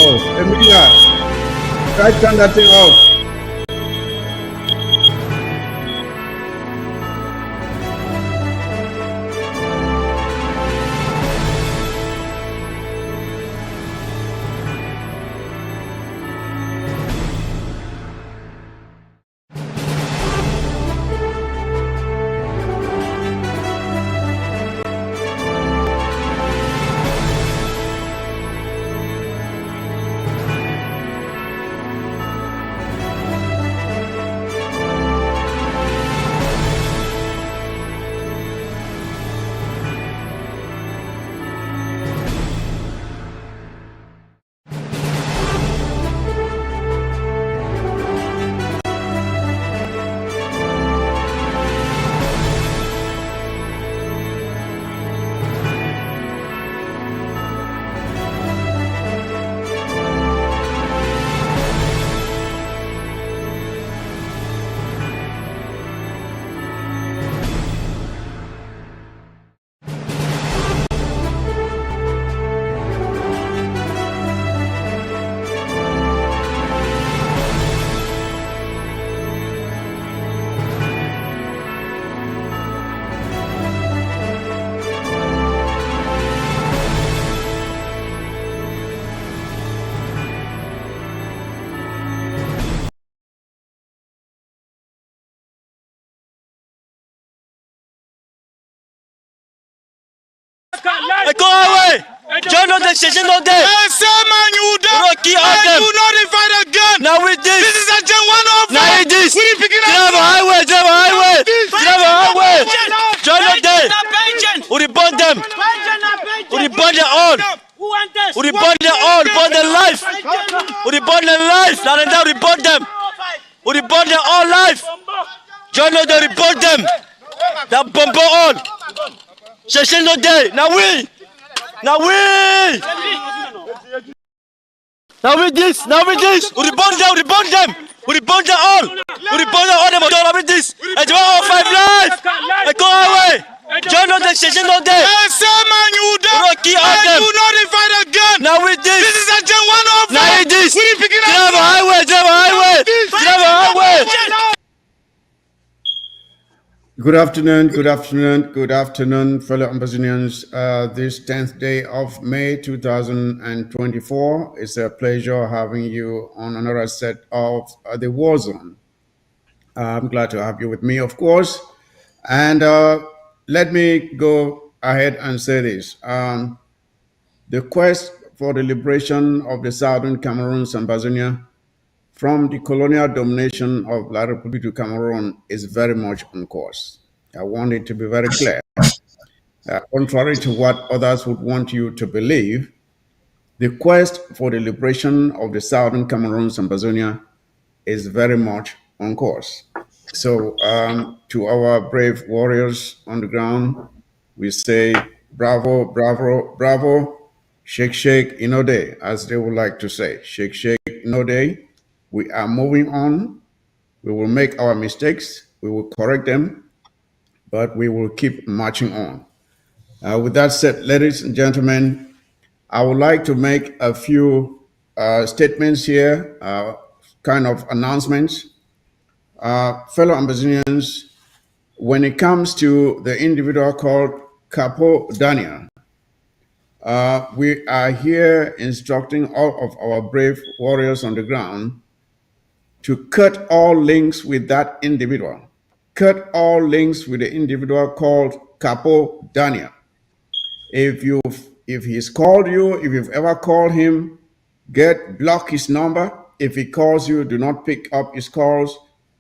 Oh, Emilia, try to turn that thing off. Go away! Join us the station all day. Rocky out them. Do not invite again. Now with this. This is a Gen 105. Now with this. We didn't pick it up. Drive a highway. Drive a highway. Drive a highway. Join us there. We burn them. We burn them all. We burn them all. Burn their life. We burn their life. Now and then we burn them. We burn them all life. Join us there. We burn them. That bomb all. Session no day. Now we this. We burn them. We burn them all. We burn them all. Now with this. And you all 5 life. And go away. Join us the session no day. Rocky out them. Do not invite again. Now with this. This is a Gen 105. Now with this. We didn't pick it up. Drive a highway. Drive a highway. Good afternoon, fellow Ambazonians. This 10th day of May 2024. It's a pleasure having you on another set of The War Zone. I'm glad to have you with me, of course. And let me go ahead and say this. The quest for the liberation of the southern Cameroons and Ambazonia from the colonial domination of La Reupublique du Cameroon is very much on course. I want it to be very clear. Contrary to what others would want you to believe, the quest for the liberation of the southern Cameroons and Ambazonia is very much on course. So to our brave warriors on the ground, we say bravo, bravo, bravo, shake, shake, inode, as they would like to say. Shake, shake, inode. We are moving on. We will make our mistakes. We will correct them, but we will keep marching on. With that said, ladies and gentlemen, I would like to make a few statements here, kind of announcements. Fellow Ambazonians, when it comes to the individual called Capo Daniel, we are here instructing all of our brave warriors on the ground to cut all links with that individual. Cut all links with the individual called Capo Daniel. If he's called you, if you've ever called him, block his number. If he calls you, do not pick up his calls.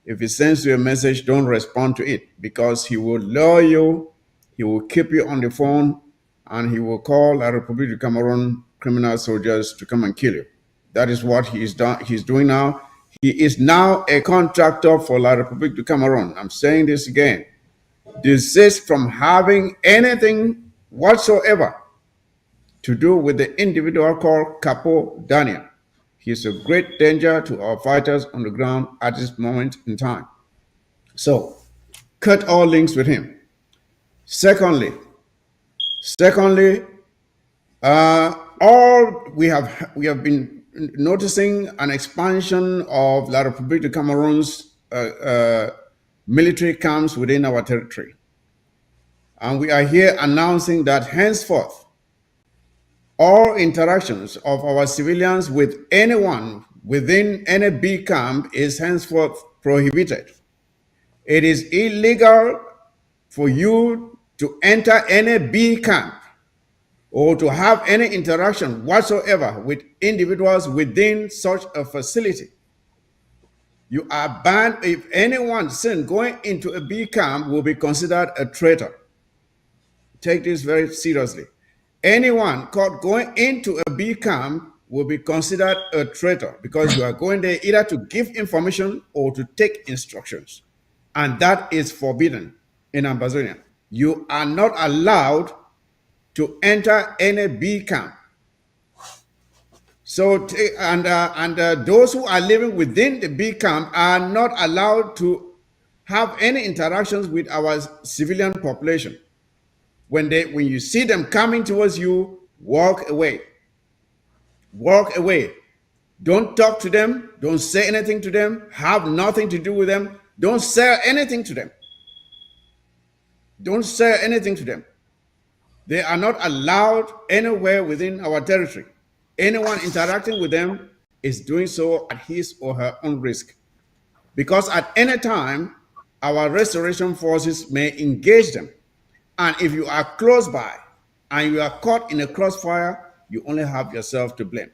If he sends you a message, don't respond to it, because he will lure you, he will keep you on the phone, and he will call La République du Cameroon criminal soldiers to come and kill you. That is what he's doing now. He is now a contractor for La République du Cameroon. I'm saying this again. Desist from having anything whatsoever to do with the individual called Capo Daniel. He is a great danger to our fighters on the ground at this moment in time. So, cut all links with him. Secondly, all we have been noticing an expansion of La République de Cameroon's military camps within our territory. And we are here announcing that henceforth, all interactions of our civilians with anyone within any B camp is henceforth prohibited. It is illegal for you to enter any B camp or to have any interaction whatsoever with individuals within such a facility. You are banned. If anyone seen going into a B camp will be considered a traitor. Take this very seriously. Anyone caught going into a B camp will be considered a traitor because you are going there either to give information or to take instructions. And that is forbidden in Ambazonia. You are not allowed to enter any B camp. So, those who are living within the B camp are not allowed to have any interactions with our civilian population. When you see them coming towards you, walk away. Walk away. Don't talk to them. Don't say anything to them. Have nothing to do with them. Don't sell anything to them. Don't sell anything to them. They are not allowed anywhere within our territory. Anyone interacting with them is doing so at his or her own risk. Because at any time, our restoration forces may engage them. And if you are close by and you are caught in a crossfire, you only have yourself to blame.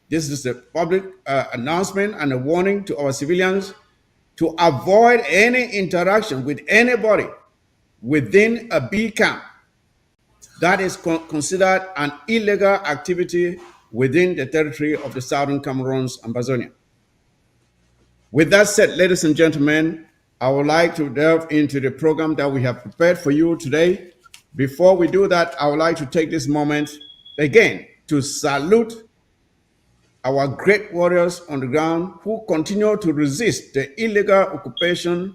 This is a public announcement and a warning to our civilians to avoid any interaction with anybody within a B camp. That is considered an illegal activity within the territory of the Southern Cameroons and Ambazonia. With that said, ladies and gentlemen, I would like to delve into the program that we have prepared for you today. Before we do that, I would like to take this moment again to salute our great warriors on the ground who continue to resist the illegal occupation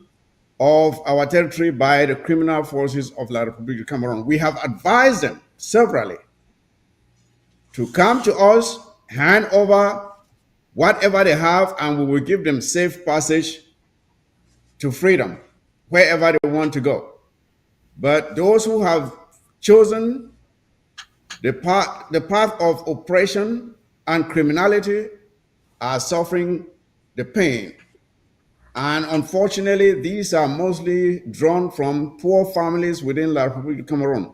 of our territory by the criminal forces of La République du Cameroon. We have advised them severally to come to us, hand over whatever they have, and we will give them safe passage to freedom wherever they want to go. But those who have chosen the path of oppression and criminality are suffering the pain. And unfortunately, these are mostly drawn from poor families within La République du Cameroon.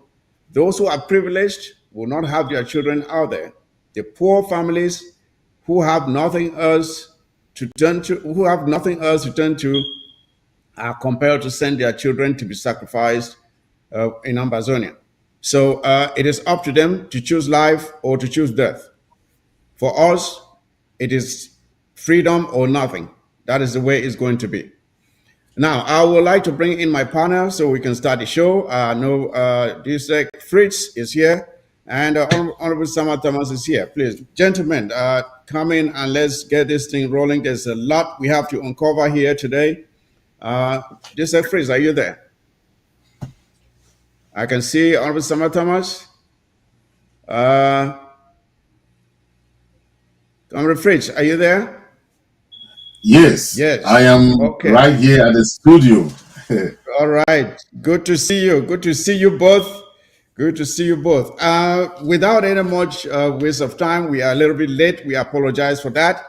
Those who are privileged will not have their children out there. The poor families who have nothing else to turn to, are compelled to send their children to be sacrificed in Ambazonia. So it is up to them to choose life or to choose death. For us, it is freedom or nothing. That is the way it's going to be. Now, I would like to bring in my panel so we can start the show. I know Fritz is here, and Honorable Sama Thomas is here. Please, gentlemen, come in and let's get this thing rolling. There's a lot we have to uncover here today. Fritz, are you there? I can see Honorable Sama Thomas. Honorable Fritz, are you there? Yes, Yes. I am right here at the studio. All right. Good to see you. Good to see you both. Good to see you both. Without any much waste of time, we are a little bit late. We apologize for that.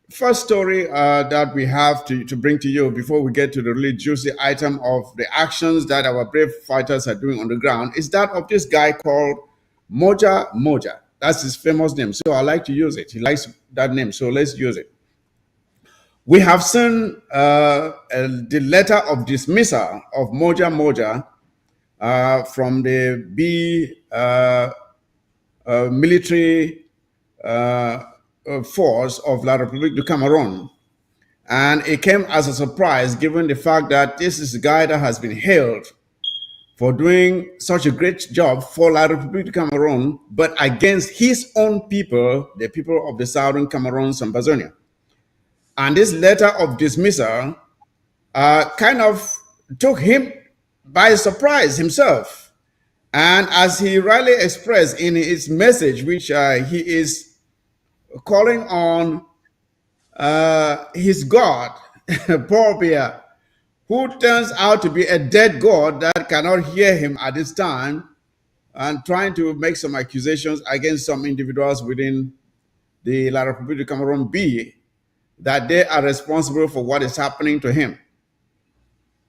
First story that we have to bring to you before we get to the really juicy item of the actions that our brave fighters are doing on the ground is that of this guy called Moja Moja. That's his famous name. So I like to use it. He likes that name. So let's use it. We have seen the letter of dismissal of Moja Moja from the B military force of La République du Cameroon. And it came as a surprise given the fact that this is a guy that has been hailed for doing such a great job for La République du Cameroon, but against his own people, the people of the Southern Cameroons and Ambazonia. And this letter of dismissal kind of took him by surprise himself. And as he rightly expressed in his message, which he is calling on his God, Paul Biya, who turns out to be a dead God that cannot hear him at this time, and trying to make some accusations against some individuals within the La République du Cameroon B, that they are responsible for what is happening to him.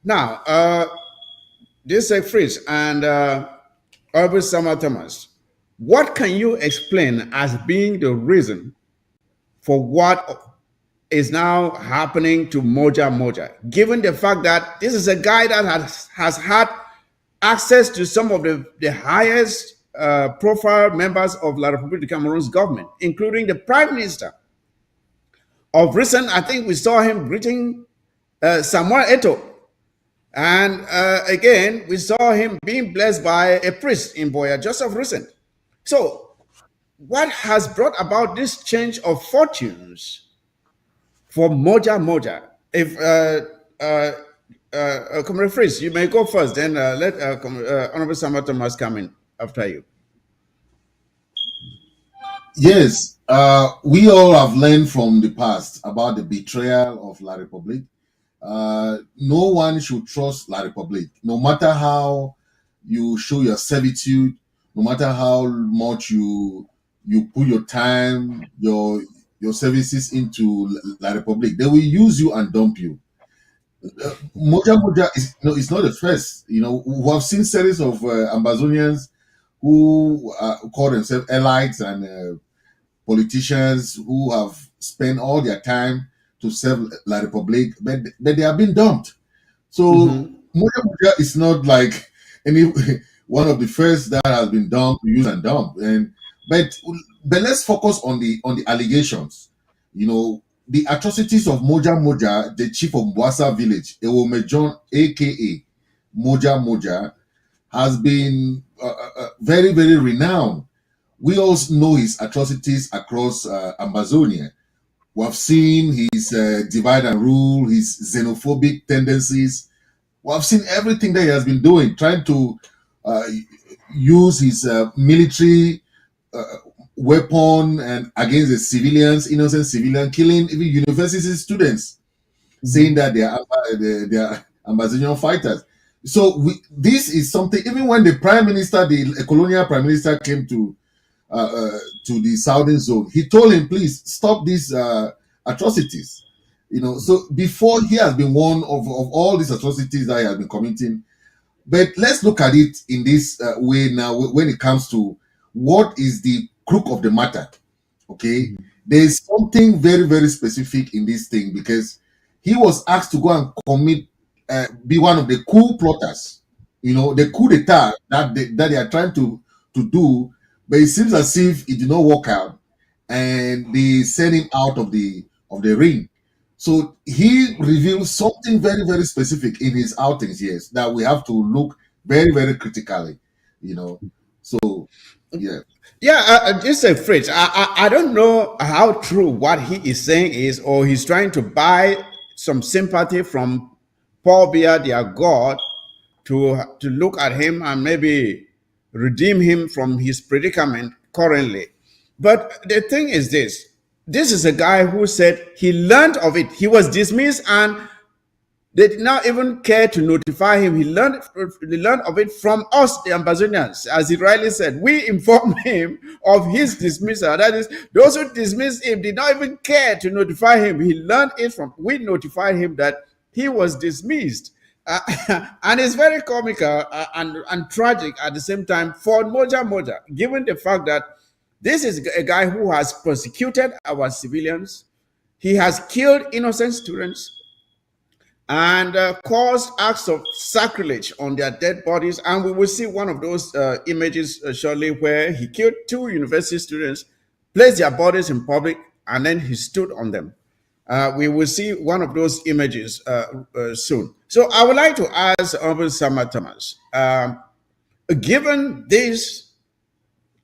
Now, this is Fritz and Herbert Summer Thomas. What can you explain as being the reason for what is now happening to Moja Moja, given the fact that this is a guy that has had access to some of the highest profile members of La République du Cameroon's government, including the Prime Minister? Of recent, I think we saw him greeting Samuel Eto'o. And again, we saw him being blessed by a priest in Boya just of recent. So, what has brought about this change of fortunes for Moja Moja? If Comrade Fritz, you may go first, then let Honorable Samuel Thomas come in after you. Yes, we all have learned from the past about the betrayal of La République. No one should trust La République, no matter how you show your servitude, no matter how much you put your time, your services into La République. They will use you and dump you. Moja Moja is it's not the first. We have seen series of Ambazonians who call themselves elites and politicians who have spent all their time to serve La République, but they have been dumped. So Moja Moja is not like any one of the first that has been dumped, used and dumped. But let's focus on the allegations. The atrocities of Moja Moja, the chief of Mwasa village, Ewome John, aka Moja Moja, has been very, very renowned. We also know his atrocities across Amazonia. We have seen his divide and rule, his xenophobic tendencies. We have seen everything that he has been doing, trying to use his military weapon and against the civilians, innocent civilians, killing even university students, saying that they are Amazonian fighters. So this is something. Even when the prime minister, the colonial prime minister, came to the southern zone, he told him, please stop these atrocities. So before, he has been one of all these atrocities that he has been committing. But let's look at it in this way now when it comes to what is the crook of the matter. Okay, there's something very, very specific in this thing, because he was asked to go and be one of the coup plotters, the coup d'etat that they are trying to do. But it seems as if it did not work out, and they sent him out of the ring. So he revealed something very, very specific in his outings, yes, that we have to look very, very critically. So yeah. Yeah, just a phrase. I don't know how true what he is saying is, or he's trying to buy some sympathy from Paul Biya, their God, to look at him and maybe redeem him from his predicament currently. But the thing is this is a guy who said he learned of it. He was dismissed and they did not even care to notify him. He learned of it from us, the Ambazonians. As he rightly said, we informed him of his dismissal. That is, those who dismissed him did not even care to notify him. He learned it from, we notified him that he was dismissed. And it's very comical and tragic at the same time for Moja Moja, given the fact that this is a guy who has persecuted our civilians. He has killed innocent students and caused acts of sacrilege on their dead bodies. And we will see one of those images shortly, where he killed 2 university students, placed their bodies in public, and then he stood on them. We will see one of those images soon. So I would like to ask Honorable Sama Thomas, given this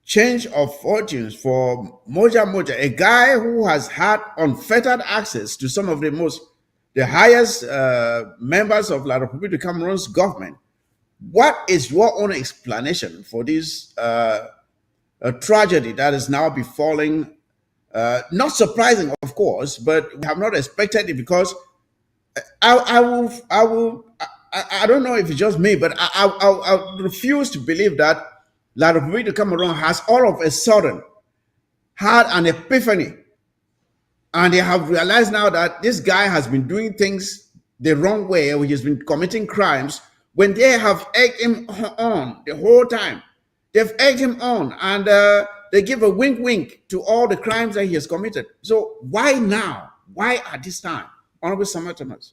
change of fortunes for Moja Moja, a guy who has had unfettered access to some of the highest members of La République du Cameroon's government, what is your own explanation for this tragedy that is now befalling Not surprising, of course, but we have not expected it because I don't know if it's just me, but I refuse to believe that La Republique de Cameroon has all of a sudden had an epiphany, and they have realized now that this guy has been doing things the wrong way, or he has been committing crimes when they have egged him on the whole time. They've egged him on, and they give a wink wink to all the crimes that he has committed. So why now? Why at this time? Honorable Samuel Thomas.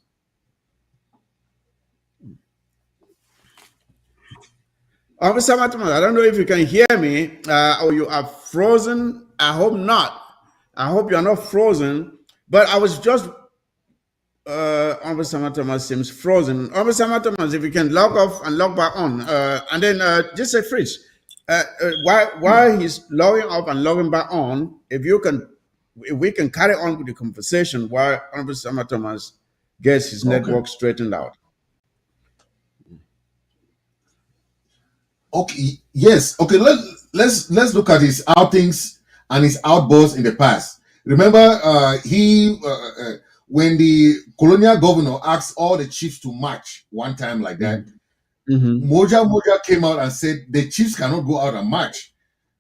Honorable Samuel Thomas, I don't know if you can hear me or you are frozen. I hope not. I hope you are not frozen. But I was just Honorable Samuel Thomas seems frozen. Honorable Samuel Thomas, if you can log off and log back on, and then just say Fritz. While he's logging off and logging back on, if we can carry on with the conversation while Honorable Samuel Thomas gets his network straightened out. Okay. Yes. Okay. Let's look at his outings and his outbursts in the past. Remember, when the colonial governor asked all the chiefs to march one time like that, Moja Moja came out and said the chiefs cannot go out and march.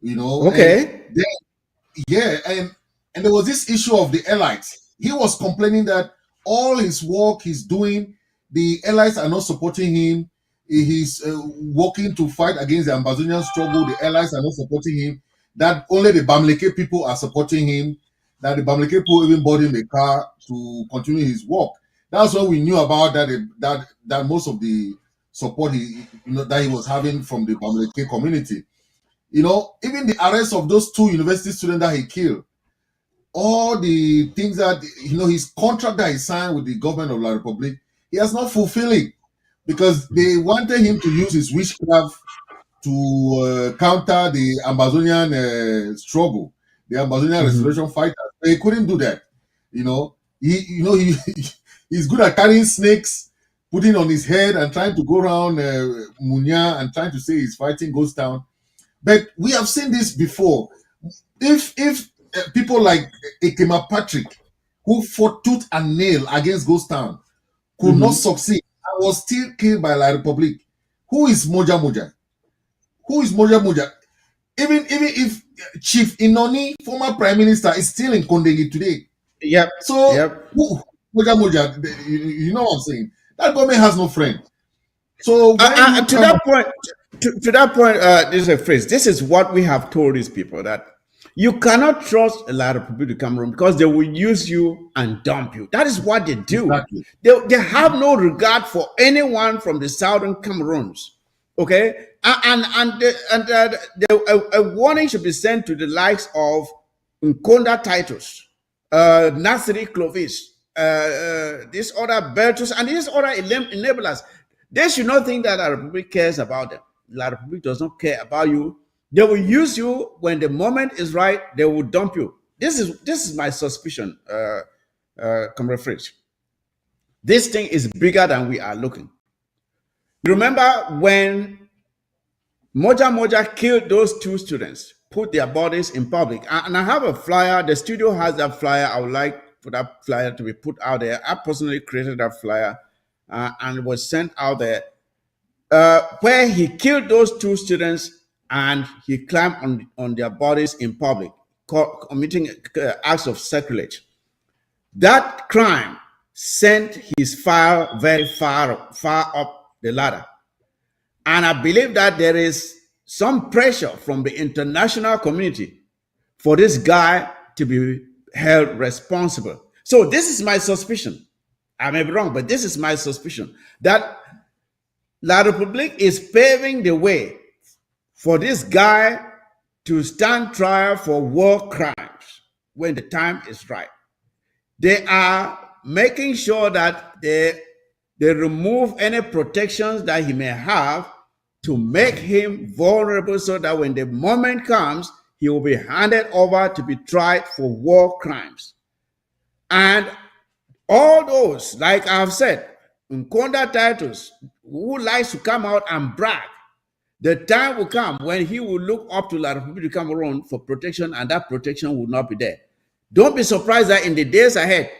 Okay. And there was this issue of the elites. He was complaining that all his work he's doing, the elites are not supporting him. He's working to fight against the Ambazonian struggle. The elites are not supporting him. That only the Bamileke people are supporting him. That the Bamileke people even bought him a car to continue his work. That's what we knew about that most of the support that he was having from the Bamileke community. Even the arrest of those 2 university students that he killed, all the things that his contract that he signed with the government of La Republique, he has not fulfilled it because they wanted him to use his witchcraft to counter the Ambazonian struggle, the Ambazonian restoration fighters. He couldn't do that. He's good at carrying snakes, putting on his head and trying to go around Munya and trying to say he's fighting Ghost Town. But we have seen this before. If people like Ekema Patrick, who fought tooth and nail against Ghost Town, could not succeed and was still killed by La Republique, who is Moja Moja? Who is Moja Moja? Even if Chief Inoni, former prime minister, is still in Kondegi today. Yep. So Moja Moja, you know what I'm saying? That government has no friend. So to that point, this is a phrase. This is what we have told these people, that you cannot trust a La Republique de Cameroon because they will use you and dump you. That is what they do. Exactly. They have no regard for anyone from the southern Cameroons. Okay, and a warning should be sent to the likes of Nkonda Titus, Nasiri Clovis, these other Bertus, and these other enablers. They should not think that La Republique cares about them. La Republique does not care about you. They will use you when the moment is right. They will dump you. This is my suspicion, Comrade Fritz. This thing is bigger than we are looking. Remember when Moja Moja killed those 2 students, put their bodies in public, and I have a flyer. The studio has that flyer. I would like for that flyer to be put out there. I personally created that flyer, and it was sent out there, where he killed those 2 students and he climbed on their bodies in public, committing acts of sacrilege. That crime sent his file very far up the ladder. And I believe that there is some pressure from the international community for this guy to be held responsible. So this is my suspicion. I may be wrong, but this is my suspicion, that La Republique is paving the way for this guy to stand trial for war crimes when the time is right. They are making sure that they remove any protections that he may have to make him vulnerable, so that when the moment comes, he will be handed over to be tried for war crimes. And all those, like I've said, Nkonda Titus, who likes to come out and brag, the time will come when he will look up to La Republique de Cameroon for protection, and that protection will not be there. Don't be surprised that in the days ahead,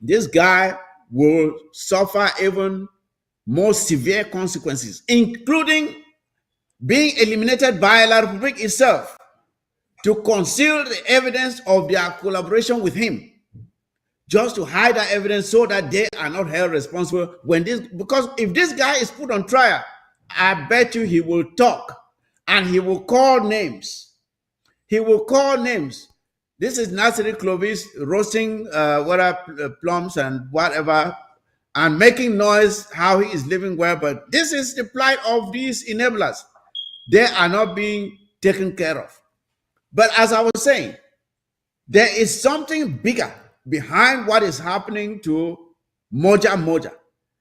this guy will suffer even more severe consequences, including being eliminated by La Republique itself to conceal the evidence of their collaboration with him, just to hide that evidence so that they are not held responsible when this, because if this guy is put on trial, I bet you he will talk and he will call names. He will call names. This is Nasiri Clovis roasting plums and whatever and making noise how he is living well. But this is the plight of these enablers. They are not being taken care of. But as I was saying, there is something bigger behind what is happening to Moja Moja.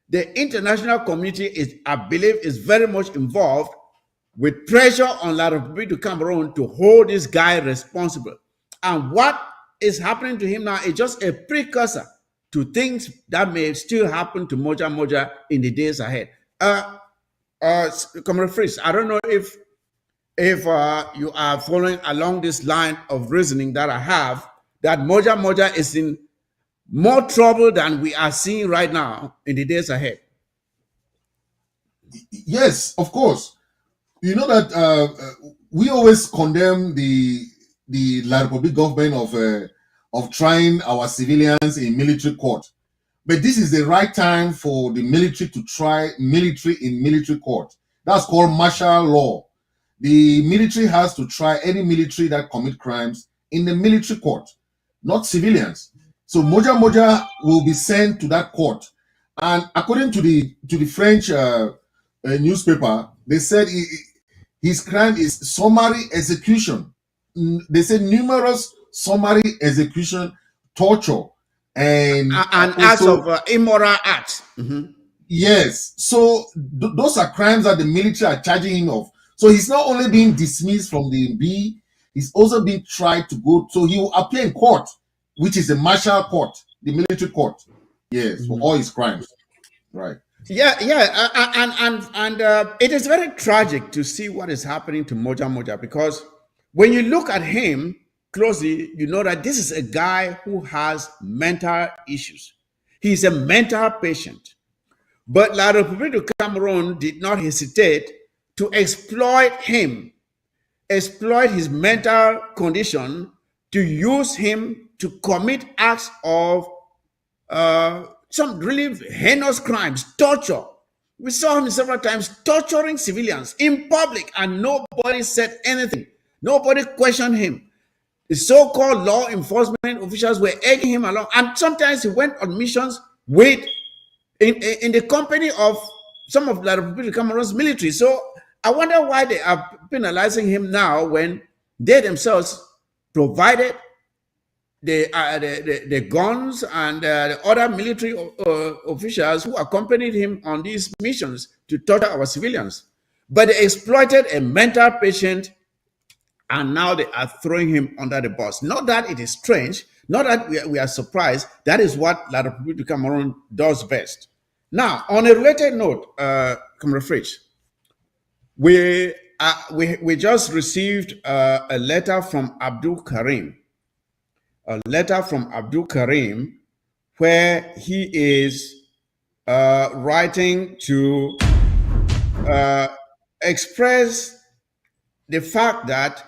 The international community is, I believe, is very much involved with pressure on La Republique du Cameroon to hold this guy responsible. And what is happening to him now is just a precursor to things that may still happen to Moja Moja in the days ahead. Comrade Fritz, I don't know if you are following along this line of reasoning that I have, that Moja Moja is in more trouble than we are seeing right now in the days ahead. Yes, of course. You know that we always condemn the La Republique government of trying our civilians in military court. But this is the right time for the military to try military in military court. That's called martial law. The military has to try any military that commit crimes in the military court, not civilians. So Moja Moja will be sent to that court. And according to the French newspaper, they said his crime is summary execution. They said numerous summary execution, torture, and acts of immoral acts. Mm-hmm. Yes. So those are crimes that the military are charging him of. So he's not only being dismissed from the B, he's also being tried to go. So he will appear in court, which is the martial court, the military court. Yes, for all his crimes. Right. Yeah, and it is very tragic to see what is happening to Moja Moja, because when you look at him closely, you know that this is a guy who has mental issues. He's a mental patient. But La République du Cameroon did not hesitate to exploit him, exploit his mental condition, to use him to commit acts of some really heinous crimes, torture. We saw him several times torturing civilians in public, and nobody said anything. Nobody questioned him. The so-called law enforcement officials were egging him along, and sometimes he went on missions with in the company of some of La République du Cameroon's military. So I wonder why they are penalizing him now when they themselves provided the guns and the other military officials who accompanied him on these missions to torture our civilians. But they exploited a mental patient, and now they are throwing him under the bus. Not that it is strange, not that we are surprised. That is what La République du Cameroon does best. Now, on a related note, Comrade Fritz, we just received a letter from Abdul Karim. A letter from Abdul Karim where he is writing to express the fact that,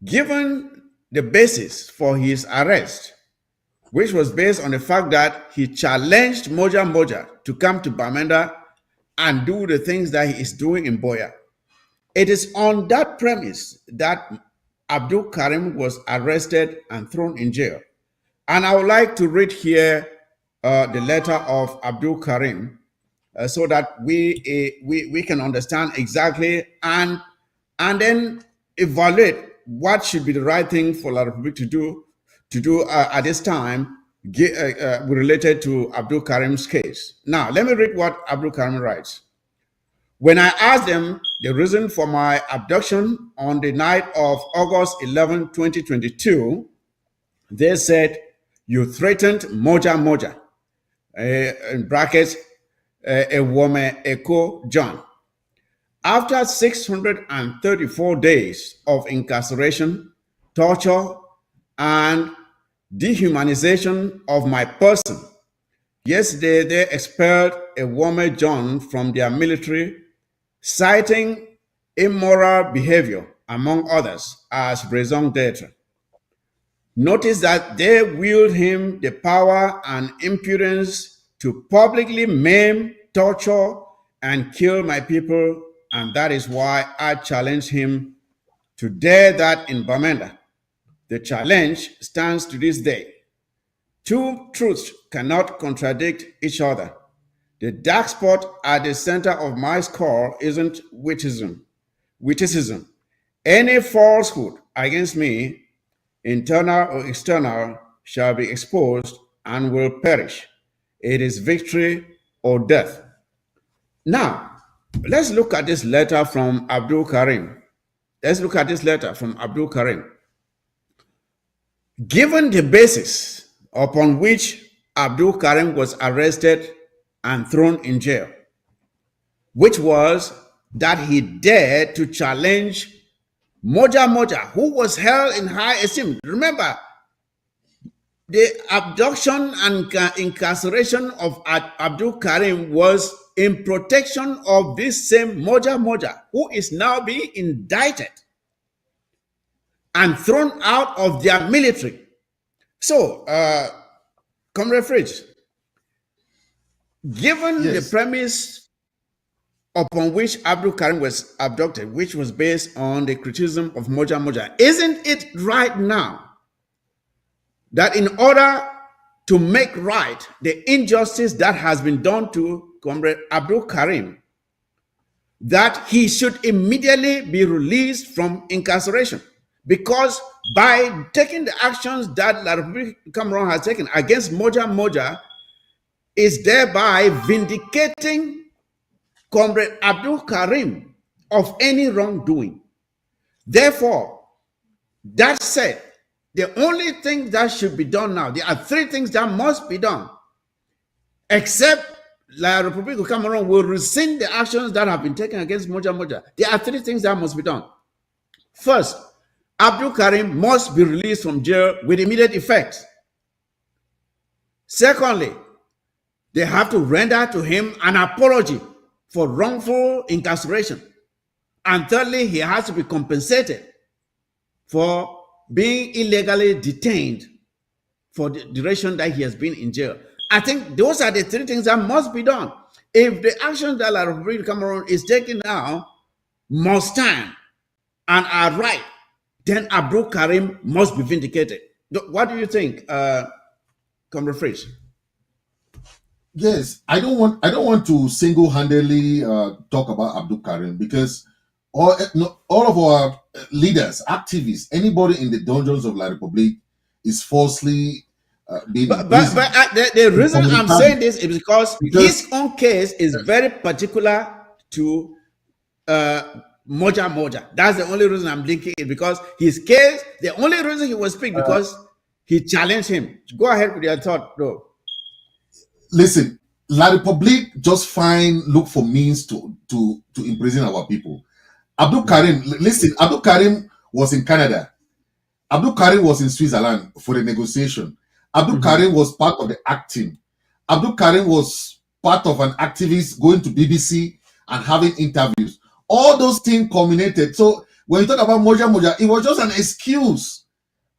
given the basis for his arrest, which was based on the fact that he challenged Moja Moja to come to Bamenda and do the things that he is doing in Boya, it is on that premise that Abdul Karim was arrested and thrown in jail. And I would like to read here the letter of Abdul Karim so that we can understand exactly and then evaluate what should be the right thing for La République to do at this time related to Abdul Karim's case. Now, let me read what Abdul Karim writes. When I asked them the reason for my abduction on the night of August 11, 2022, they said, "You threatened Moja Moja," in brackets, a woman, Echo John. After 634 days of incarceration, torture, and dehumanization of my person. Yesterday, they expelled a woman John from their military, citing immoral behavior, among others, as raison d'etre. Notice that they wield him the power and impudence to publicly maim, torture, and kill my people, and that is why I challenge him to dare that in Bamenda. The challenge stands to this day. Two truths cannot contradict each other. The dark spot at the center of my skull isn't witticism. Any falsehood against me, internal or external, shall be exposed and will perish. It is victory or death. Now, let's look at this letter from Abdul Karim. Let's look at this letter from Abdul Karim. Given the basis upon which Abdul Karim was arrested and thrown in jail, which was that he dared to challenge Moja Moja, who was held in high esteem. Remember, the abduction and incarceration of Abdul Karim was in protection of this same Moja Moja, who is now being indicted and thrown out of their military. So, Comrade Fritz, given the premise upon which Abdul Karim was abducted, which was based on the criticism of Moja Moja, isn't it right now that in order to make right the injustice that has been done to Comrade Abdul Karim, that he should immediately be released from incarceration? Because by taking the actions that La Reupublique Cameroon has taken against Moja Moja, is thereby vindicating Comrade Abdul Karim of any wrongdoing. Therefore, that said, the only thing that should be done now, there are three things that must be done, except La Reupublique Cameroon will rescind the actions that have been taken against Moja Moja. There are three things that must be done. First, Abdul Karim must be released from jail with immediate effect. Secondly, they have to render to him an apology for wrongful incarceration. And thirdly, he has to be compensated for being illegally detained for the duration that he has been in jail. I think those are the three things that must be done. If the actions that La Reupublique Cameroon is taking now must stand and are right, then Abdul Karim must be vindicated. What do you think, Comrade Fritz? Yes, I don't want to single-handedly talk about Abdul Karim, because all of our leaders, activists, anybody in the dungeons of La Republique is falsely being. But the reason I'm saying this is because his own case is very particular to Moja Moja. That's the only reason I'm linking it, because his case, the only reason he was picked because he challenged him. Go ahead with your thought, though. Listen, La Republique just look for means to imprison our people. Abdul Karim, listen, Abdul Karim was in Canada. Abdul Karim was in Switzerland for the negotiation. Abdul Karim was part of the ACT team. Abdul Karim was part of an activist going to BBC and having interviews. All those things culminated. So when you talk about Moja Moja, it was just an excuse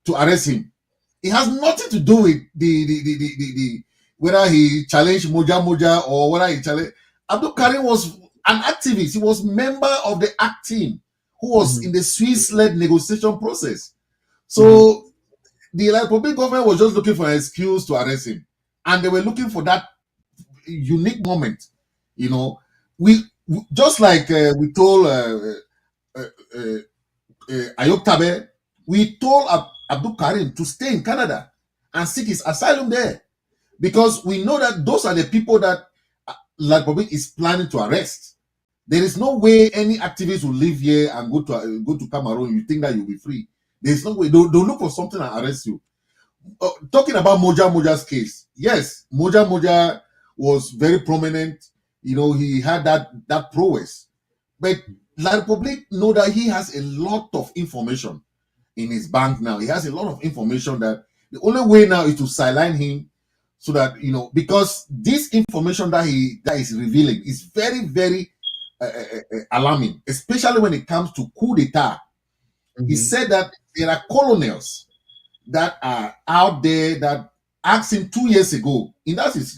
to arrest him. It has nothing to do with the whether he challenged Moja Moja or whether he challenged. Abdul Karim was an activist. He was member of the ACT team who was in the Swiss-led negotiation process. So the Republic government was just looking for an excuse to arrest him. And they were looking for that unique moment. You know, we just like we told Ayok Tabe, we told Abdul Karim to stay in Canada and seek his asylum there, because we know that those are the people that La Republique is planning to arrest. There is no way any activist will live here and go to Cameroon. You think that you'll be free? There is no way. They'll look for something and arrest you. Talking about Moja Moja's case, yes, Moja Moja was very prominent. You know, he had that prowess. But La Republique know that he has a lot of information in his bank now. He has a lot of information that The only way now is to sideline him, so that because this information that is revealing is very, very alarming, especially when it comes to coup d'etat. He said that there are colonels that are out there that asked him 2 years ago. In this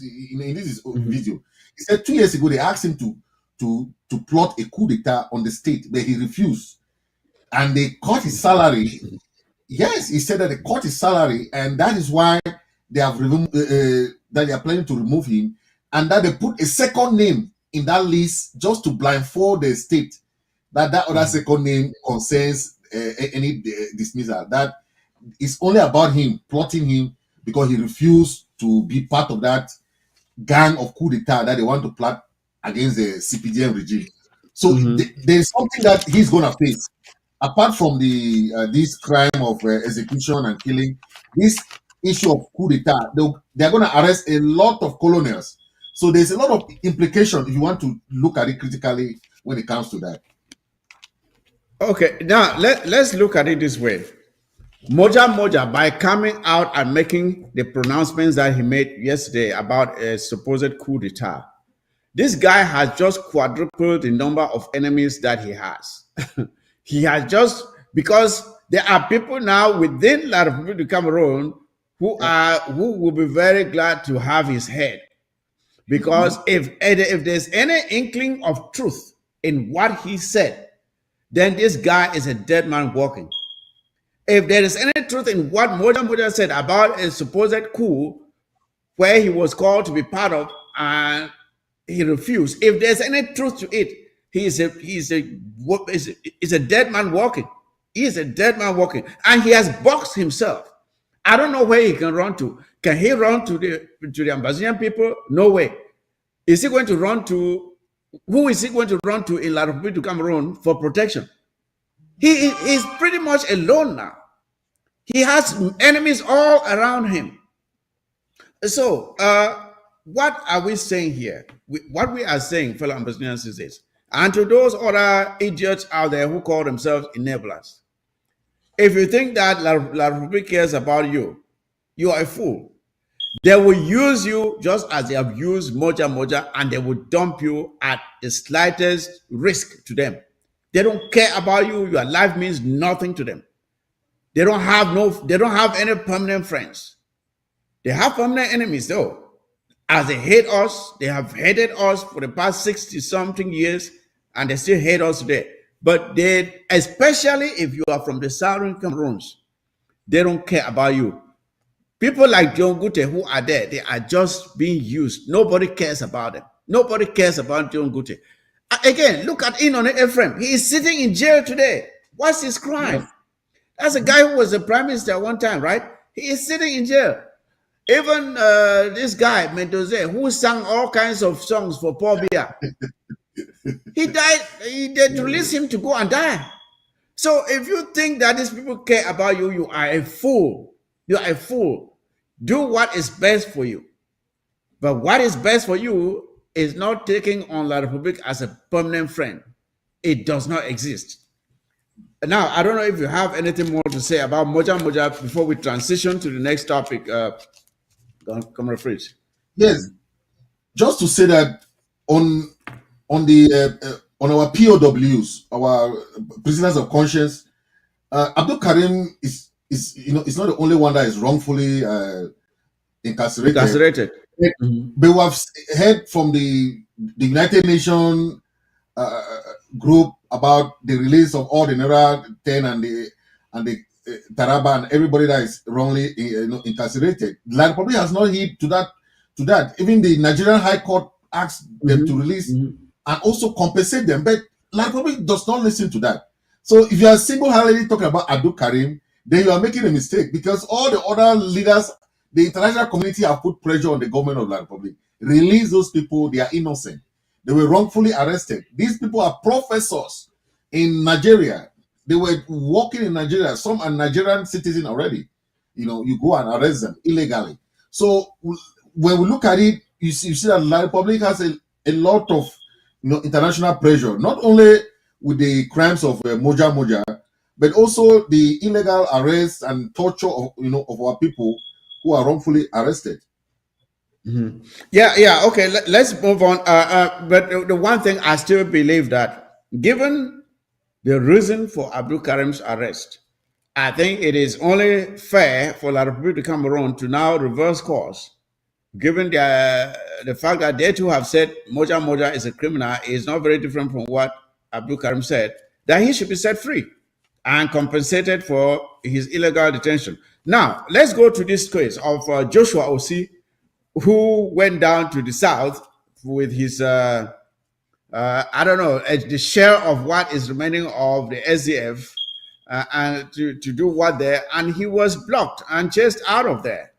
video, he said 2 years ago they asked him to plot a coup d'etat on the state, but he refused, and they cut his salary. Yes, he said that they cut his salary, and that is why they have that they are planning to remove him, and that they put a second name in that list just to blindfold the state that other second name concerns any dismissal. That is only about him, plotting him, because he refused to be part of that gang of coup d'etat that they want to plot against the CPDM regime. So there is something that he's going to face. Apart from this crime of execution and killing, this issue of coup d'etat, they're going to arrest a lot of colonels. So there's a lot of implication if you want to look at it critically when it comes to that. Okay, now let's look at it this way. Moja Moja, by coming out and making the pronouncements that he made yesterday about a supposed coup d'etat, this guy has just quadrupled the number of enemies that he has. He has just, because there are people now within La Reupublique du Cameroon who will be very glad to have his head. Because if there's any inkling of truth in what he said, then this guy is a dead man walking. If there is any truth in what Moja Moja said about a supposed coup where he was called to be part of and he refused, if there's any truth to it, he's a dead man walking. He is a dead man walking, and he has boxed himself. I don't know where he can run to. Can he run to the Ambazonian people? No way. Is he going to run to? Who is he going to run to in La Reupublique du Cameroon for protection? He is pretty much alone now. He has enemies all around him. So, what are we saying here? What we are saying, fellow Ambazonians, is this. And to those other idiots out there who call themselves enablers, if you think that La Reupublique cares about you, you are a fool. They will use you just as they have used Moja Moja, and they will dump you at the slightest risk to them. They don't care about you. Your life means nothing to them. They don't have any permanent friends. They have permanent enemies though. As they hate us, they have hated us for the past 60-something years, and they still hate us today. But they, especially if you are from the southern Cameroons, they don't care about you. People like John Gute who are there, they are just being used. Nobody cares about them. Nobody cares about John Gute. Again, look at Inone Ephraim. He is sitting in jail today. What's his crime? Yes. That's a guy who was the prime minister at one time, right? He is sitting in jail. Even this guy, Mendoza, who sang all kinds of songs for Paul Biya, he died. They released him to go and die. So if you think that these people care about you, you are a fool. You are a fool. Do what is best for you. But what is best for you is not taking on La Reupublique as a permanent friend. It does not exist. Now, I don't know if you have anything more to say about Moja Moja before we transition to the next topic. Comrade Fritz. Yes, just to say that on our POWs, our prisoners of conscience, Abdul Karim is not the only one that is wrongfully incarcerated. But we have heard from the United Nations group about the release of all the Naira 10 and the Taraba and everybody that is wrongly incarcerated. La Republic has not heed to that. Even the Nigerian High Court asked them to release and also compensate them, but La Republic does not listen to that. So if you are single-handedly talking about Abdul Karim, then you are making a mistake, because all the other leaders, the international community, have put pressure on the government of La Republic. Release those people. They are innocent. They were wrongfully arrested. These people are professors in Nigeria. They were working in Nigeria. Some are Nigerian citizens already. You go and arrest them illegally. So when we look at it, you see that La Republic has a lot of international pressure, not only with the crimes of Moja Moja, but also the illegal arrests and torture of of our people who are wrongfully arrested. Yeah. Okay, let's move on. But the one thing I still believe that, given the reason for Abdul Karim's arrest, I think it is only fair for La Republique de Cameroon to now reverse course, given the fact that they too have said Moja Moja is a criminal. Is not very different from what Abdul Karim said, that he should be set free and compensated for his illegal detention. Now, let's go to this case of Joshua Osi, who went down to the south with his, I don't know, the share of what is remaining of the SDF, and to do what there, and he was blocked and chased out of there.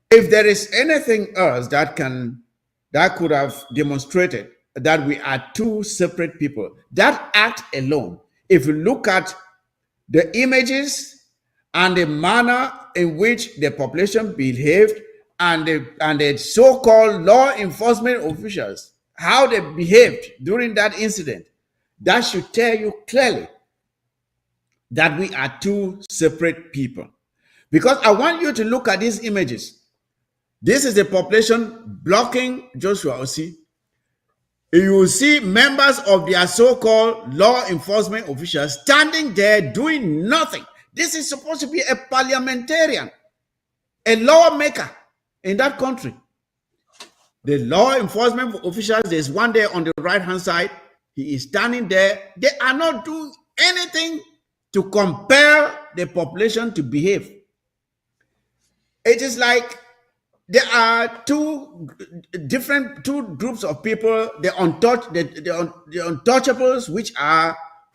If there is anything else that could have demonstrated that we are two separate people, that act alone, if you look at the images and the manner in which the population behaved, and the so-called law enforcement officials, how they behaved during that incident, that should tell you clearly that we are two separate people. Because I want you to look at these images. This is the population blocking Joshua Osi. You will see members of their so-called law enforcement officials standing there doing nothing. This is supposed to be a parliamentarian, a lawmaker in that country. The law enforcement officials, there's one there on the right-hand side. He is standing there. They are not doing anything to compel the population to behave. It is like there are two groups of people: the untouchables,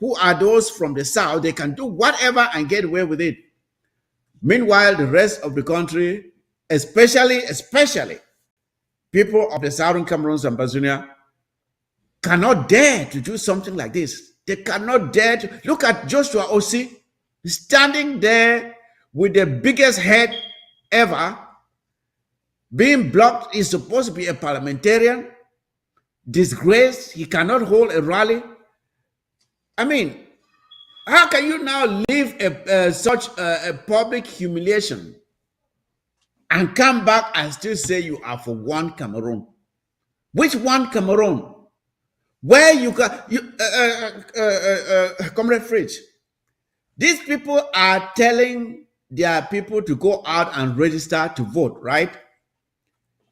who are those from the south. They can do whatever and get away with it. Meanwhile, the rest of the country, especially people of the southern Cameroon and Bazunia, cannot dare to do something like this. They cannot dare to look at Joshua Osi standing there with the biggest head ever, being blocked. He's supposed to be a parliamentarian, disgraced. He cannot hold a rally. I mean, how can you now leave such a public humiliation and come back and still say you are for one Cameroon? Which one Cameroon? Where you got Comrade Fridge, these people are telling their people to go out and register to vote, right?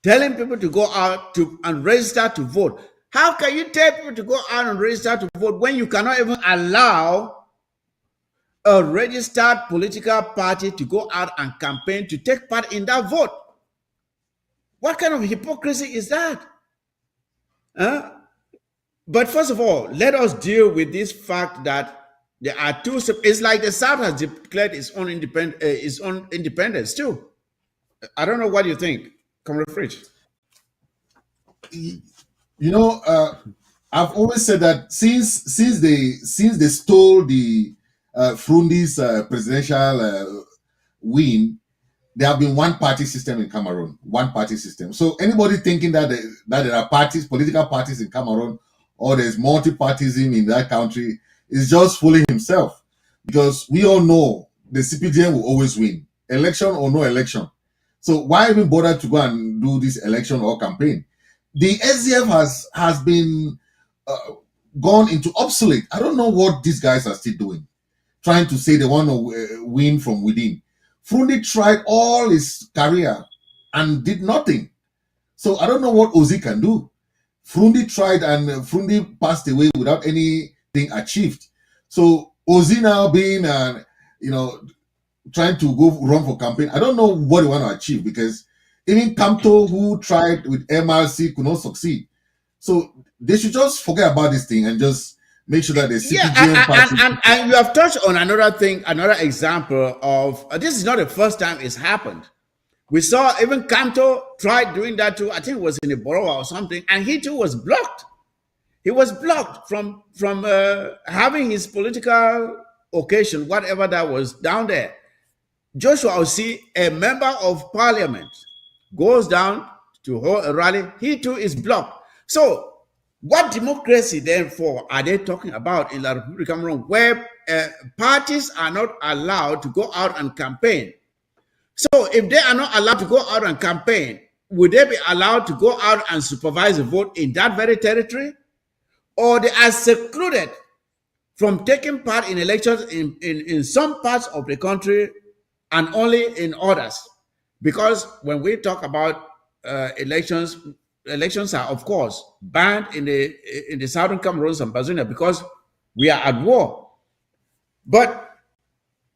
Telling people to go out and register to vote. How can you tell people to go out and register to vote when you cannot even allow a registered political party to go out and campaign to take part in that vote? What kind of hypocrisy is that? Huh? But first of all, let us deal with this fact that there are two. It's like the South has declared its own independence too. I don't know what you think, Comrade Fridge. I've always said that since they stole the Frundi's presidential win, there have been one party system in Cameroon, one party system. So anybody thinking that there are political parties in Cameroon, or there's multi-partyism in that country, is just fooling himself, because we all know the CPDM will always win, election or no election. So why even bother to go and do this election or campaign? The SDF has been gone into obsolete. I don't know what these guys are still doing, trying to say they want to win from within. Frundi tried all his career and did nothing. So I don't know what Ozi can do. Frundi tried and Frundi passed away without anything achieved. So Ozi now being, trying to go run for campaign, I don't know what they want to achieve, because even Kamto, who tried with MRC, could not succeed. So they should just forget about this thing and just make sure that the CPGM party. And you have touched on another thing, another example of this is not the first time it's happened. We saw even Kamto tried doing that too. I think it was in the borough or something, and he too was blocked. He was blocked from having his political occasion, whatever that was down there. Joshua Osi, a member of parliament, goes down to hold a rally. He too is blocked. So What democracy, therefore, are they talking about in La Republic Cameroon, where parties are not allowed to go out and campaign? So, if they are not allowed to go out and campaign, would they be allowed to go out and supervise the vote in that very territory? Or they are secluded from taking part in elections in some parts of the country and only in others? Because when we talk about elections, elections are of course banned in the southern Cameroon and Bazunia because we are at war. But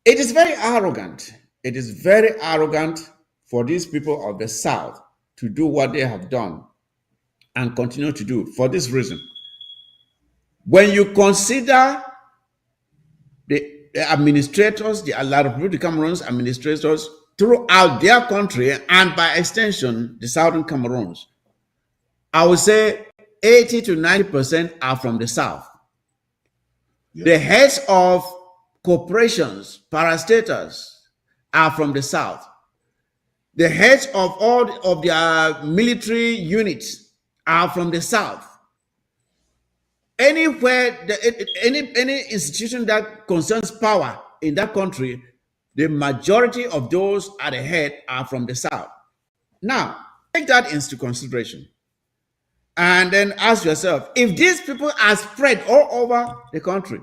it is very arrogant. It is very arrogant for these people of the south to do what they have done and continue to do for this reason. When you consider the administrators, the La Republic Cameroon's administrators throughout their country and by extension the southern Cameroons, I would say 80 to 90% are from the south. Yeah. The heads of corporations, parastatals are from the south. The heads of all of their military units are from the south. Anywhere, any institution that concerns power in that country, the majority of those at the head are from the south. Now, take that into consideration. And then ask yourself, if these people are spread all over the country,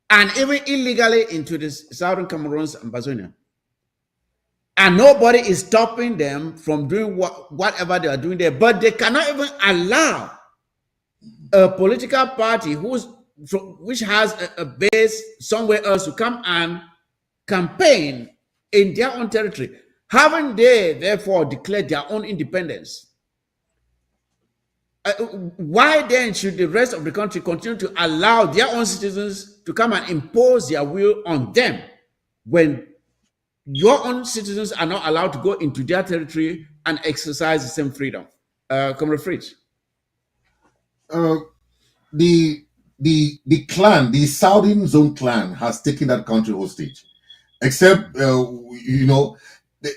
and even illegally into the southern Cameroons and Bazonia, and nobody is stopping them from doing whatever they are doing there, but they cannot even allow a political party which has a base somewhere else to come and campaign in their own territory, haven't they therefore declared their own independence? Why then should the rest of the country continue to allow their own citizens to come and impose their will on them when your own citizens are not allowed to go into their territory and exercise the same freedom? Comrade Fritz. The clan, the Southern Zone clan, has taken that country hostage. Except,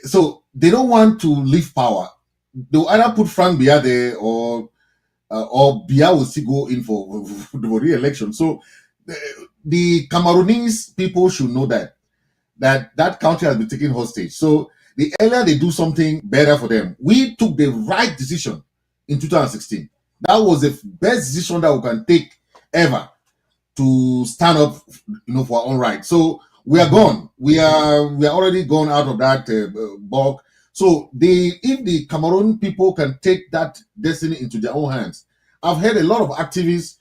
so they don't want to leave power. They'll either put Frank Biya there or Biya will still go in for re-election. So the Cameroonese people should know that country has been taken hostage. So the earlier they do something better for them. We took the right decision in 2016. That was the best decision that we can take ever to stand up, for our own right. So we are gone. We are already gone out of that bog. So if the Cameroon people can take that destiny into their own hands, I've heard a lot of activists,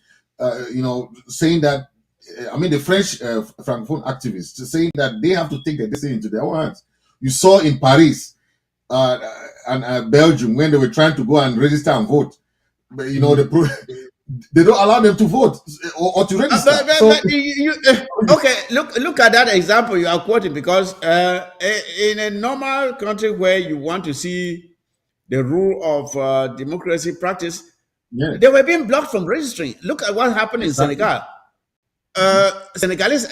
saying that. The French Francophone activists saying that they have to take their destiny into their own hands. You saw in Paris and Belgium when they were trying to go and register and vote, but they don't allow them to vote or to register. Okay, look at that example you are quoting, because in a normal country where you want to see the rule of democracy practice, they were being blocked from registering. Look at what happened in Senegal. Senegalese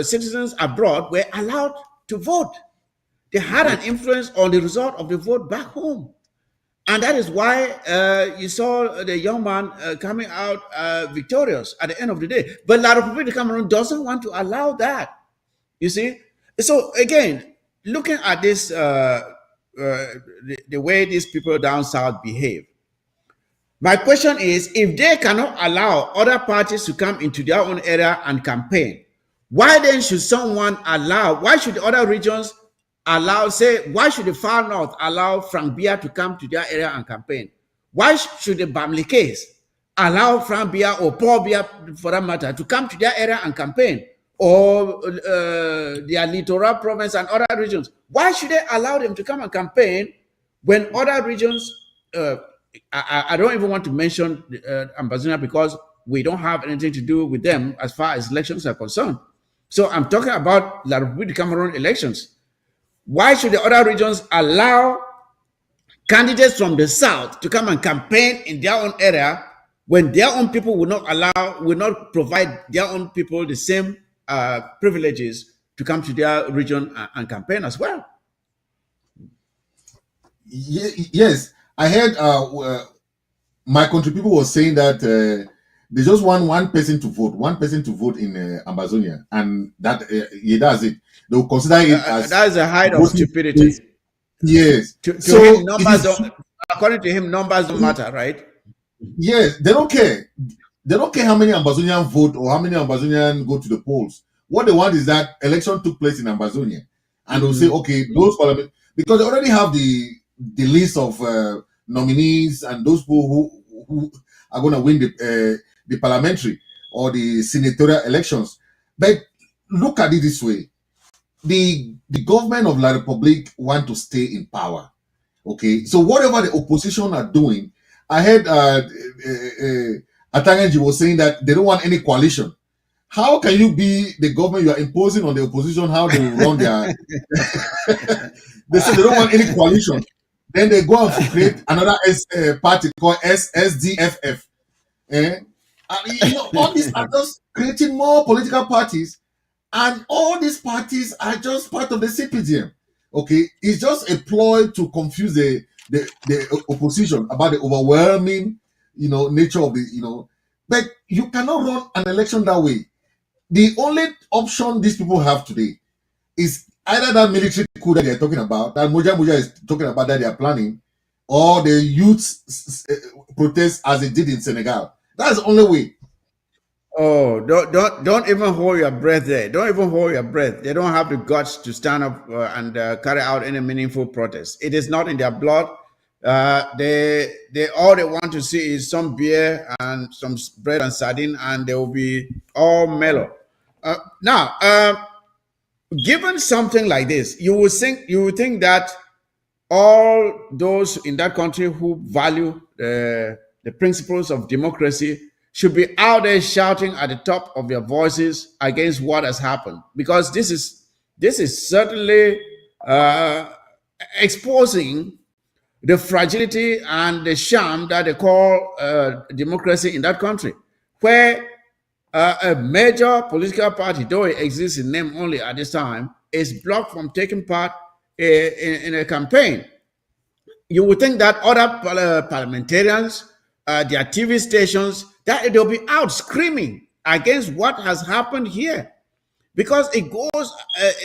citizens abroad were allowed to vote. They had an influence on the result of the vote back home. And that is why you saw the young man coming out victorious at the end of the day. But La République de Cameroon doesn't want to allow that. You see? So again, looking at this, the way these people down south behave, my question is, if they cannot allow other parties to come into their own area and campaign, why then should why should the other regions allow, why should the far north allow Frank Biya to come to their area and campaign? Why should the Bamli case allow Frank Biya or Paul Biya, for that matter, to come to their area and campaign? Or their littoral province and other regions? Why should they allow them to come and campaign when other regions, I don't even want to mention Ambazina because we don't have anything to do with them as far as elections are concerned. So I'm talking about La République de Cameroon elections. Why should the other regions allow candidates from the south to come and campaign in their own area when their own people will not provide their own people the same privileges to come to their region and campaign as well? Yes. I heard my country people were saying that they just want one person to vote in Amazonia, and that yeah, that's it. They will consider it as That is a height of voting. stupidity. Yes. To him, So it numbers is. don't. According to him, numbers don't matter, right? Yes, they don't care. They don't care how many Ambazonian vote or how many Ambazonian go to the polls. What they want is that election took place in Ambazonia, and they'll say, okay, those parliament, because they already have the list of nominees and those people who are going to win the parliamentary or the senatorial elections. But look at it this way: the government of La Republique want to stay in power. Okay, so whatever the opposition are doing, I heard Atanganji was saying that they don't want any coalition. How can you be the government? You are imposing on the opposition how they will run their. They say they don't want any coalition. Then they go and create another party called SDFF. Eh? And you know, all these are just creating more political parties, and all these parties are just part of the CPDM. Okay, it's just a ploy to confuse the opposition about the overwhelming, nature of the. But you cannot run an election that way. The only option these people have today is either that military coup that they're talking about, that Moja Moja is talking about that they are planning, or the youth protest as they did in Senegal. That's the only way. Oh, don't even hold your breath there. Don't even hold your breath. They don't have the guts to stand up and carry out any meaningful protest. It is not in their blood. They all they want to see is some beer and some bread and sardine, and they will be all mellow. Now, given something like this, you would think that all those in that country who value the principles of democracy should be out there shouting at the top of their voices against what has happened, because this is certainly uh, exposing the fragility and the sham that they call democracy in that country, where a major political party, though it exists in name only at this time, is blocked from taking part in a campaign. You would think that other parliamentarians, their TV stations, that they'll be out screaming against what has happened here, because it goes.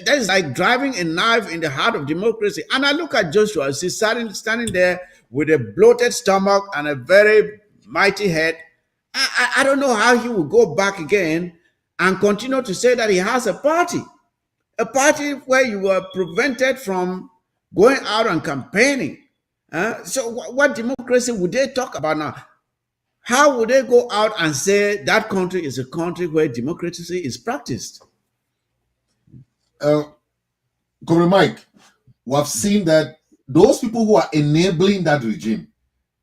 That is like driving a knife in the heart of democracy. And I look at Joshua, he's standing there with a bloated stomach and a very mighty head. I don't know how he will go back again and continue to say that he has a party where you were prevented from going out and campaigning. So, what democracy would they talk about now? How would they go out and say that country is a country where democracy is practiced? Uh, Comrade Mike, we have seen that those people who are enabling that regime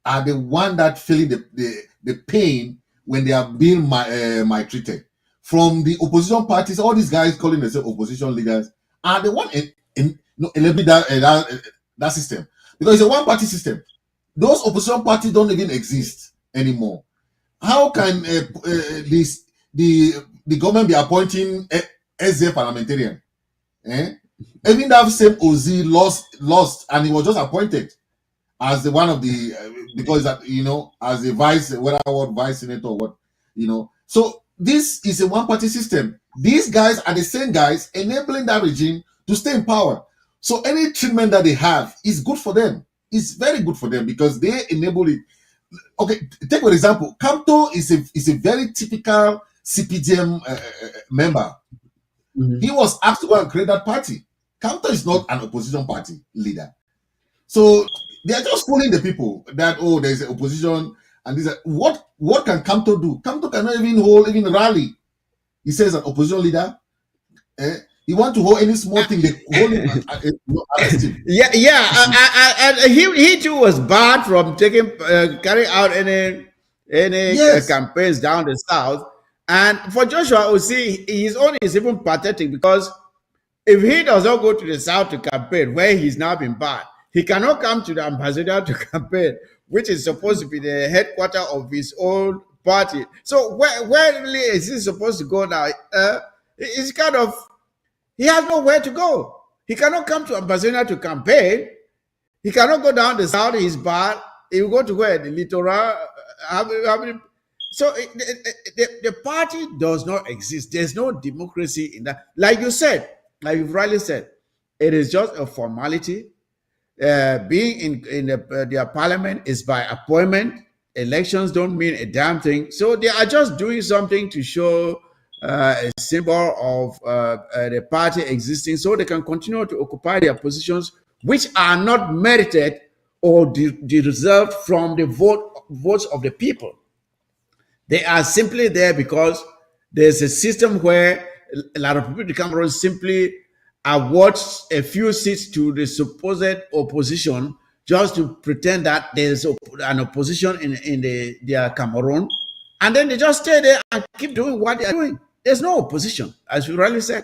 are the one that feeling the pain when they are being maltreated. From the opposition parties, all these guys calling themselves opposition leaders are the one enabling that system, because it's a one party system. Those opposition parties don't even exist anymore. How can the government be appointing SZ parliamentarian? Even that same OZ lost, and he was just appointed as the one of the because that as a vice, whether what vice senator or what. So this is a one party system. These guys are the same guys enabling that regime to stay in power. So any treatment that they have is good for them. It's very good for them because they enable it. Okay, take for example, Kamto is a very typical CPDM member. He was asked to go and create that party. Kamto is not an opposition party leader. So they are just fooling the people that, there's an opposition and this. What can Kamto do? Kamto cannot even rally. He says an opposition leader. He want to hold any small thing, they hold him and arrest him. And he too was barred from carrying out any Yes. campaigns down the south. And for Joshua Osi, his own is even pathetic, because if he does not go to the south to campaign, where he's now been barred, he cannot come to the ambassador to campaign, which is supposed to be the headquarters of his own party. So where really is he supposed to go now? It's kind of, he has nowhere to go. He cannot come to ambassador to campaign. He cannot go down the south. He's barred. He will go to where? The littoral. how many, so the party does not exist. There's no democracy in that. Like you said, like you've rightly said, it is just a formality. Being in their parliament is by appointment. Elections don't mean a damn thing. So they are just doing something to show a symbol of the party existing, so they can continue to occupy their positions, which are not merited or deserved from the votes of the people. They are simply there because there's a system where La République du Cameroon simply awards a few seats to the supposed opposition just to pretend that there's an opposition in their Cameroon. And then they just stay there and keep doing what they're doing. There's no opposition, as you rightly said.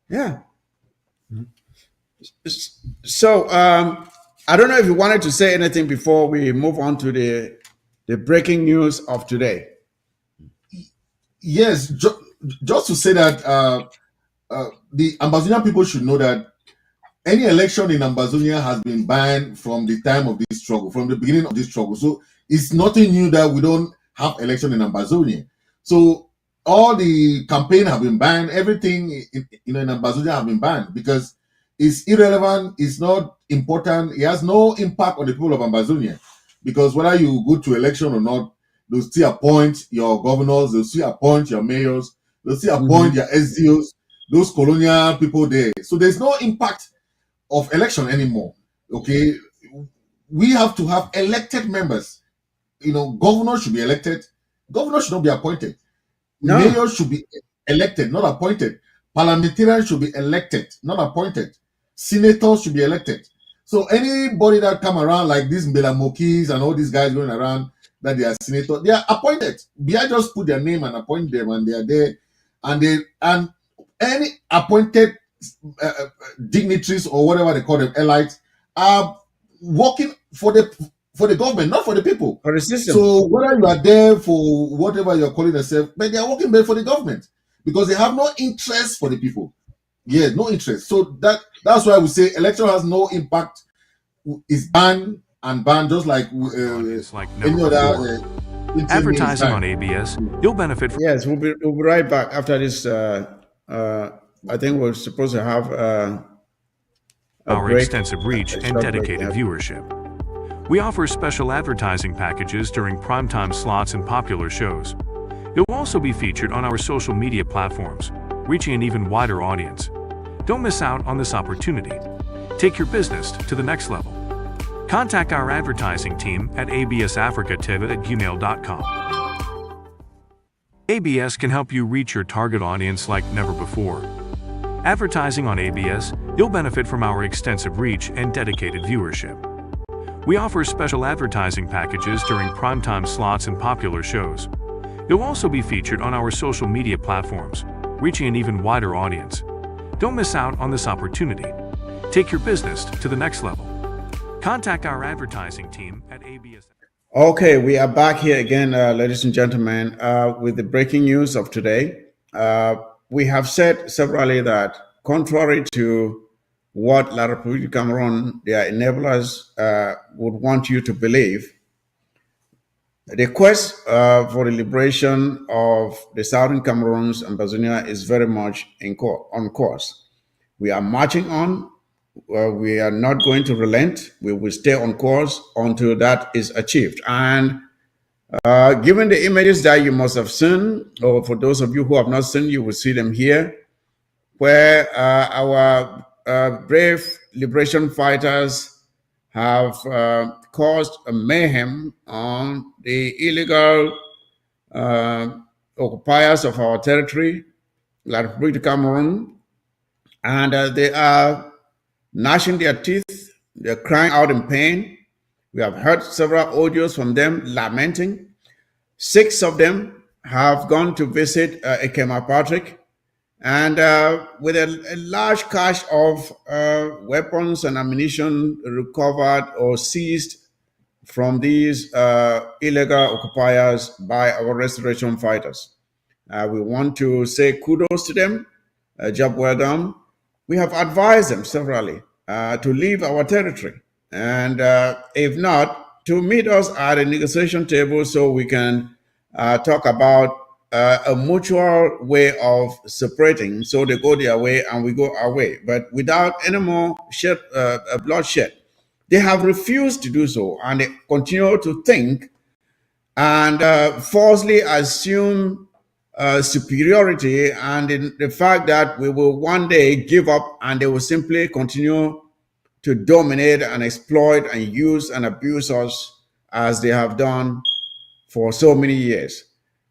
Yeah. So I don't know if you wanted to say anything before we move on to the breaking news of today. Yes, just to say that the Ambazonian people should know that any election in Ambazonia has been banned from the time of this struggle, from the beginning of this struggle. So it's nothing new that we don't have election in Ambazonia. So all the campaign have been banned, everything in Ambazonia have been banned because it's irrelevant, it's not important, it has no impact on the people of Ambazonia. Because whether you go to election or not, they'll still appoint your governors, they'll still appoint your mayors, they'll still appoint your SDOs, those colonial people there. So there's no impact of election anymore. Okay, we have to have elected members. Governors should be elected. Governors should not be appointed. No. Mayors should be elected, not appointed. Parliamentarians should be elected, not appointed. Senators should be elected. So anybody that come around like these Mbela Mokis and all these guys going around that they are senators, they are appointed. Bia just put their name and appoint them, and they are there. And any appointed dignitaries or whatever they call them, elites, are working for the government, not for the people. For the system. So whether you are there for whatever you're calling yourself, but they are working there for the government because they have no interest for the people. Yeah, no interest. So that's why we say election has no impact. It's banned and banned, just like any other. Advertising on ABS, you'll benefit from. Yes, we'll be right back after this. I think we're supposed to have our break, extensive reach and dedicated viewership. We offer special advertising packages during primetime slots and popular shows. You'll also be featured on our social media platforms, reaching an even wider audience. Don't miss out on this opportunity. Take your business to the next level. Contact our advertising team at absafricativ@gmail.com. ABS can help you reach your target audience like never before. Advertising on ABS, you'll benefit from our extensive reach and dedicated viewership. We offer special advertising packages during primetime slots and popular shows. You'll also be featured on our social media platforms, reaching an even wider audience. Don't miss out on this opportunity. Take your business to the next level. Contact our advertising team at ABS. Okay, we are back here again, ladies and gentlemen, with the breaking news of today. We have said severally that contrary to what La République du Cameroon, their enablers, would want you to believe, the quest for the liberation of the southern Cameroons and Ambazonia is very much on course. We are marching on. We are not going to relent. We will stay on course until that is achieved. And given the images that you must have seen, or for those of you who have not seen, you will see them here, where our brave liberation fighters have caused a mayhem on the illegal occupiers of our territory, La République du Cameroon, and they are gnashing their teeth, they're crying out in pain. We have heard several audios from them lamenting. 6 of them have gone to visit Ekema Patrick, and with a large cache of weapons and ammunition recovered or seized from these illegal occupiers by our restoration fighters. We want to say kudos to them, job well done. We have advised them severally to leave our territory. And if not, to meet us at a negotiation table so we can talk about a mutual way of separating. So they go their way and we go our way, but without any more bloodshed. They have refused to do so, and they continue to think and falsely assume superiority and in the fact that we will one day give up and they will simply continue to dominate and exploit and use and abuse us as they have done for so many years.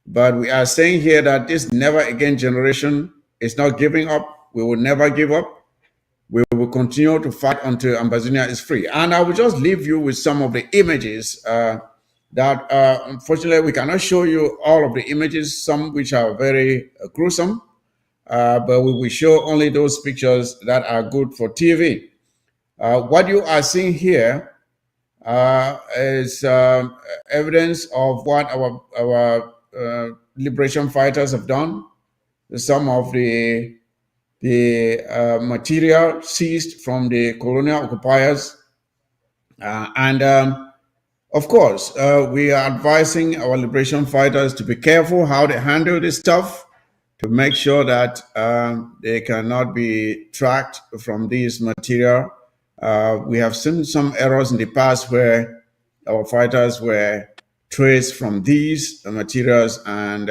But we are saying here that this never again generation is not giving up. We will never give up. We will continue to fight until Ambazonia is free. And I will just leave you with some of the images that unfortunately we cannot show you all of the images, some which are very gruesome, but we will show only those pictures that are good for TV. What you are seeing here is evidence of what our liberation fighters have done. Some of the material seized from the colonial occupiers, and of course, we are advising our liberation fighters to be careful how they handle this stuff, to make sure that they cannot be tracked from this material. We have seen some errors in the past where our fighters were traced from these materials and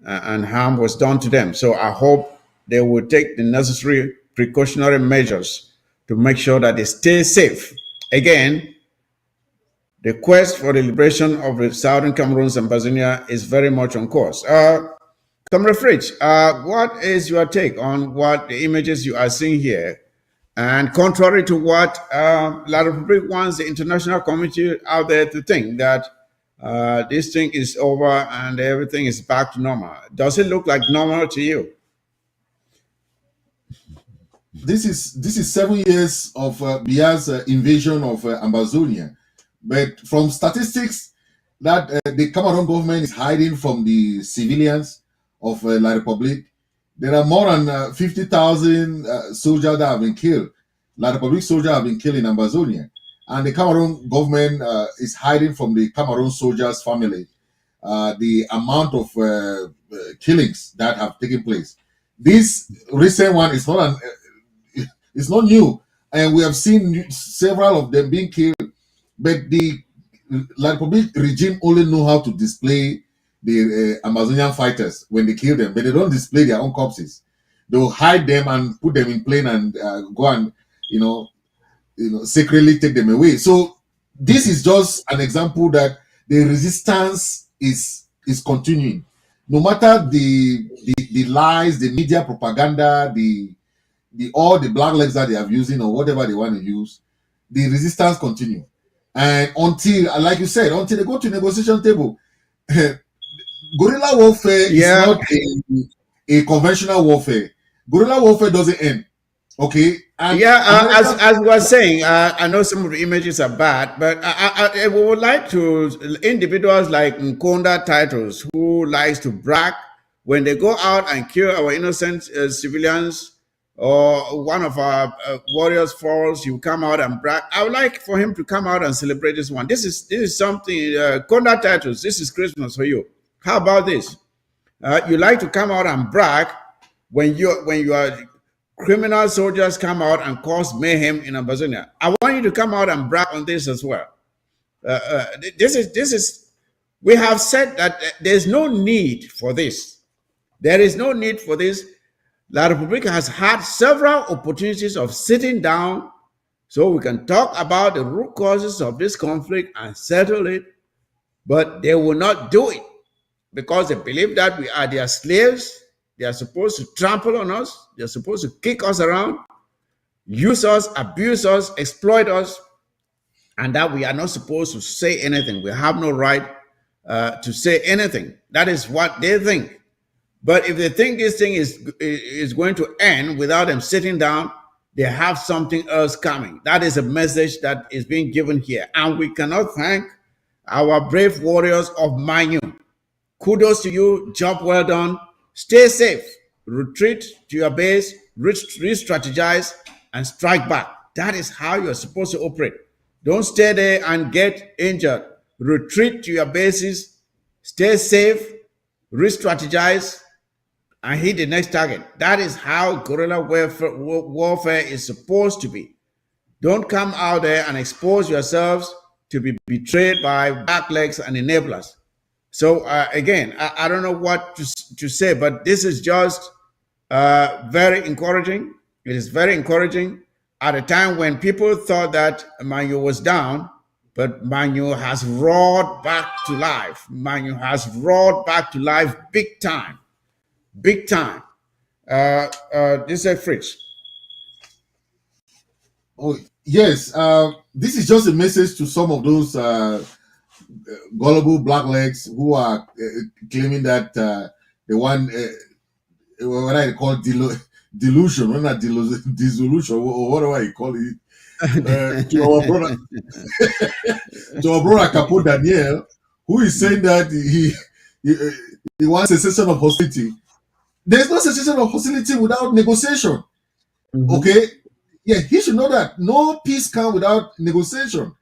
harm was done to them. So I hope they will take the necessary precautionary measures to make sure that they stay safe. Again, the quest for the liberation of the southern Cameroons and Bazonia is very much on course. Comrade Fritz, what is your take on what the images you are seeing here? And contrary to what La République wants the international community out there to think that this thing is over and everything is back to normal, does it look like normal to you? This is 7 years of Bia's invasion of Amazonia. But from statistics that the Cameroon government is hiding from the civilians of La République, there are more than 50,000 soldiers that have been killed. La République soldiers have been killed in Amazonia. And the Cameroon government is hiding from the Cameroon soldiers' family the amount of killings that have taken place. This recent one is not it's not new, and we have seen several of them being killed. But the La République regime only know how to display the Amazonian fighters when they kill them, but they don't display their own corpses. They'll hide them and put them in plane and go and secretly take them away. So this is just an example that the resistance is continuing, no matter the lies, the media propaganda, all the black legs that they are using or whatever they want to use, the resistance continue. And until, like you said, until they go to negotiation table, guerrilla warfare is not a conventional warfare. Guerrilla warfare doesn't end. Okay. And as we were saying, I know some of the images are bad, but I would like to individuals like Nkonda titles who likes to brag when they go out and kill our innocent civilians, or one of our warriors falls, you come out and brag. I would like for him to come out and celebrate this one. This is something. Conda titles. This is Christmas for you. How about this? You like to come out and brag when your criminal soldiers come out and cause mayhem in Amazonia. I want you to come out and brag on this as well. This is. We have said that there's no need for this. There is no need for this. La République has had several opportunities of sitting down so we can talk about the root causes of this conflict and settle it, but they will not do it because they believe that we are their slaves. They are supposed to trample on us. They are supposed to kick us around, use us, abuse us, exploit us, and that we are not supposed to say anything. We have no right to say anything. That is what they think. But if they think this thing is going to end without them sitting down, they have something else coming. That is a message that is being given here. And we cannot thank our brave warriors of Manyu. Kudos to you. Job well done. Stay safe. Retreat to your base, re-strategize, and strike back. That is how you're supposed to operate. Don't stay there and get injured. Retreat to your bases, stay safe, re-strategize, and hit the next target. That is how guerrilla warfare is supposed to be. Don't come out there and expose yourselves to be betrayed by blacklegs and enablers. So again, I don't know what to say, but this is just very encouraging. It is very encouraging at a time when people thought that Manu was down, but Manu has roared back to life. Manu has roared back to life big time, big time. This is Fritz. Oh, yes. This is just a message to some of those gullible blacklegs who are claiming that they want what I call delusion, not dissolution, or whatever you call it. To our brother, to our brother Capo Daniel, who is saying that he wants a cessation of hostility. There's no cessation of hostility without negotiation. Okay, yeah, he should know that no peace comes without negotiation.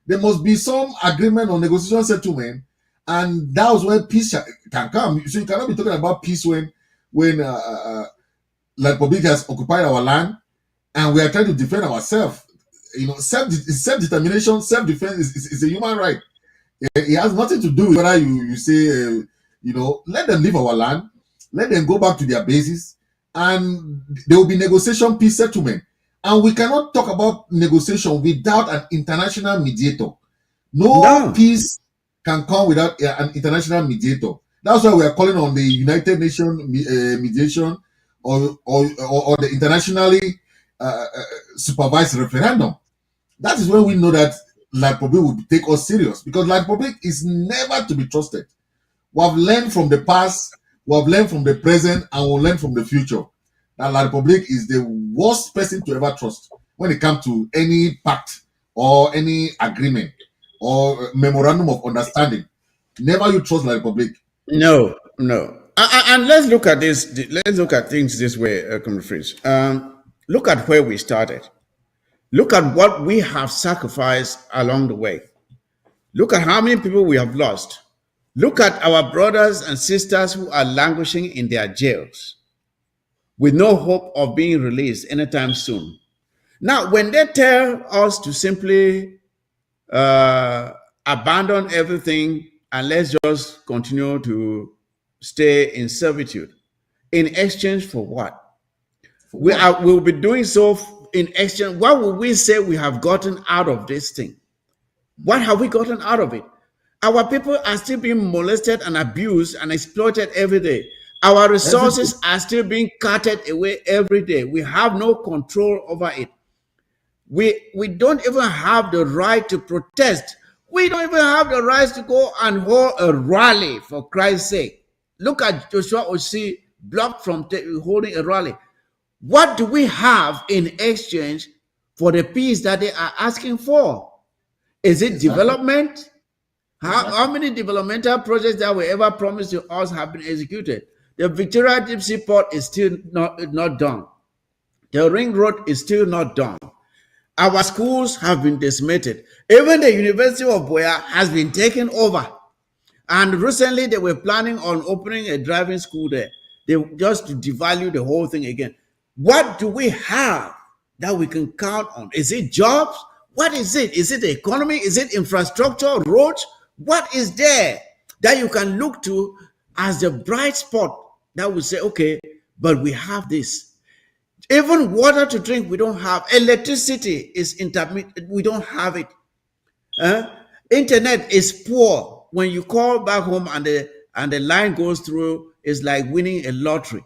There must be some agreement on negotiation settlement, and that was when peace can come. So you cannot be talking about peace when La Republic has occupied our land and we are trying to defend ourselves. You know, self-determination, self-defense is a human right. It has nothing to do with whether you say, let them leave our land, let them go back to their bases, and there will be negotiation, peace settlement. And we cannot talk about negotiation without an international mediator. No peace can come without an international mediator. That's why we are calling on the United Nations mediation or the internationally supervised referendum. That is when we know that La Republic will take us serious, because La Republic is never to be trusted. We have learned from the past, we have learned from the present, and we'll learn from the future that La Republic is the worst person to ever trust when it comes to any pact or any agreement or memorandum of understanding. Never you trust La Republic. No. And let's look at this. Let's look at things this way, Comrade Fritz. Look at where we started. Look at what we have sacrificed along the way. Look at how many people we have lost. Look at our brothers and sisters who are languishing in their jails with no hope of being released anytime soon. Now, when they tell us to simply abandon everything and let's just continue to stay in servitude, in exchange for what? We'll be doing so in exchange. What will we say we have gotten out of this thing? What have we gotten out of it? Our people are still being molested and abused and exploited every day. Our resources are still being carted away every day. We have no control over it. We don't even have the right to protest. We don't even have the right to go and hold a rally, for Christ's sake. Look at Joshua Osi blocked from holding a rally. What do we have in exchange for the peace that they are asking for? Is it development? How many developmental projects that were ever promised to us have been executed? The Victoria Deep Sea Port is still not done. The Ring Road is still not done. Our schools have been decimated. Even the University of Boya has been taken over. And recently they were planning on opening a driving school there. They just to devalue the whole thing again. What do we have that we can count on? Is it jobs? What is it? Is it the economy? Is it infrastructure, roads? What is there that you can look to as the bright spot that will say, okay, but we have this. Even water to drink, we don't have. Electricity is intermittent. We don't have it. Internet is poor. When you call back home and the line goes through, it's like winning a lottery.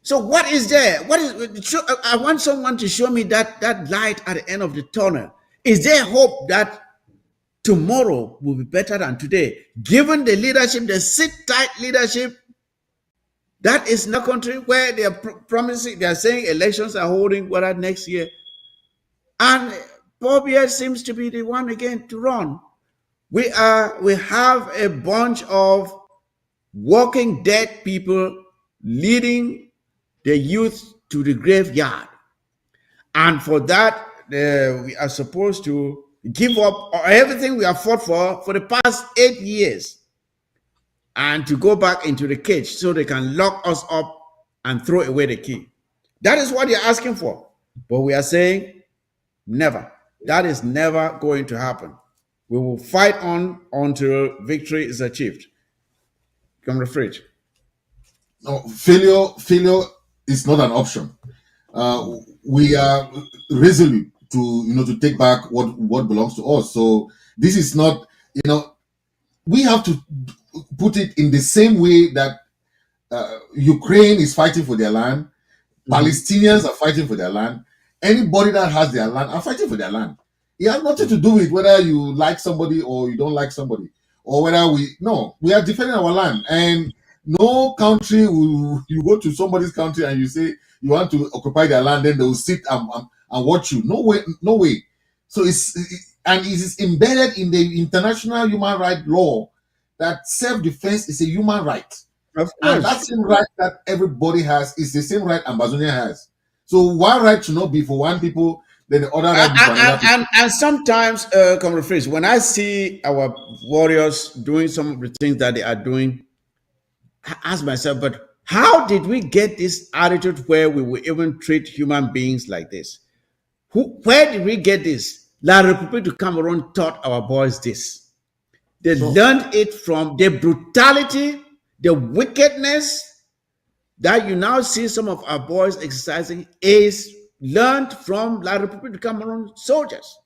So what is there? I want someone to show me that light at the end of the tunnel. Is there hope that tomorrow will be better than today? Given the leadership, the sit-tight leadership that is in the country where they are promising, they are saying elections are holding whether next year. And Bobia seems to be the one again to run. We have a bunch of walking dead people leading the youth to the graveyard. And for that, we are supposed to give up everything we have fought for the past 8 years, and to go back into the cage so they can lock us up and throw away the key. That is what you're asking for. But we are saying never. That is never going to happen. We will fight on until victory is achieved. Come refresh. No, failure is not an option. We are resolute to take back what belongs to us. So this is not, we have to put it in the same way that Ukraine is fighting for their land, Palestinians are fighting for their land, anybody that has their land are fighting for their land. It has nothing to do with whether you like somebody or you don't like somebody, or whether we are defending our land. And no country will, you go to somebody's country and you say you want to occupy their land, then they will sit and watch you. No way, no way. So it is embedded in the international human rights law that self-defense is a human right. Of And course. that same right that everybody has is the same right Ambazonia has. So one right should not be for one people, then the other right be for another people. And sometimes, come refresh, when I see our warriors doing some of the things that they are doing, I ask myself, but how did we get this attitude where we will even treat human beings like this? Where did we get this? La République du Cameroon taught our boys this. They learned it from the brutality, the wickedness that you now see some of our boys exercising is learned from La République du Cameroon soldiers.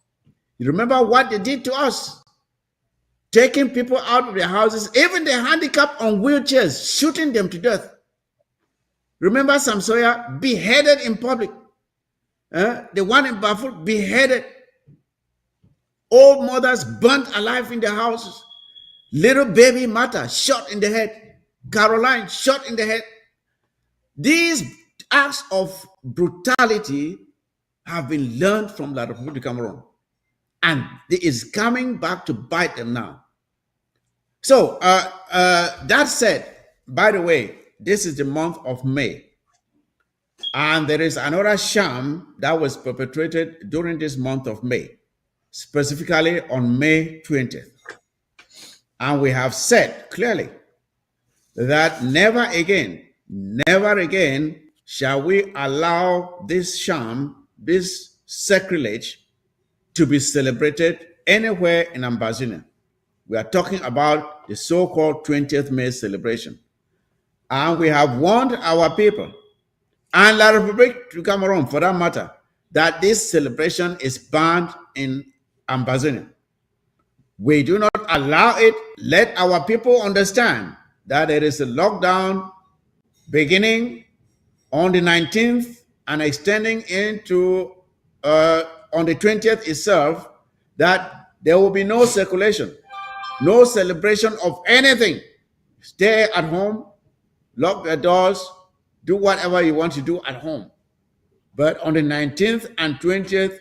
You remember what they did to us? Taking people out of their houses, even the handicapped on wheelchairs, shooting them to death. Remember Samsoya beheaded in public. The one in Bafut beheaded. Old mothers burnt alive in their houses. Little baby Martha shot in the head. Caroline shot in the head. These acts of brutality have been learned from La République du Cameroon. And it is coming back to bite them now. So, that said, by the way, this is the month of May. And there is another sham that was perpetrated during this month of May, specifically on May 20th. And we have said clearly that never again shall we allow this sham, this sacrilege, to be celebrated anywhere in Ambazonia. We are talking about the so-called 20th May celebration. And we have warned our people, and La République du Cameroon for that matter, that this celebration is banned in Ambazonia. We do not allow it. Let our people understand that there is a lockdown beginning on the 19th and extending into on the 20th itself, that there will be no circulation, no celebration of anything. Stay at home, lock the doors, do whatever you want to do at home. But on the 19th and 20th,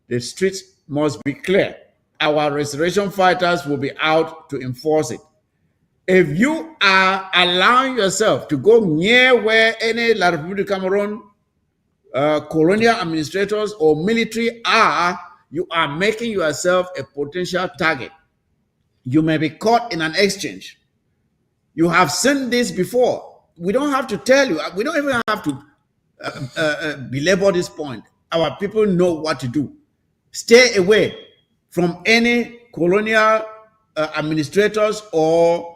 the streets must be clear. Our restoration fighters will be out to enforce it. If you are allowing yourself to go near where any La République du Cameroon colonial administrators or military are, you are making yourself a potential target. You may be caught in an exchange. You have seen this before. We don't have to tell you. We don't even have to belabor this point. Our people know what to do. Stay away from any colonial administrators or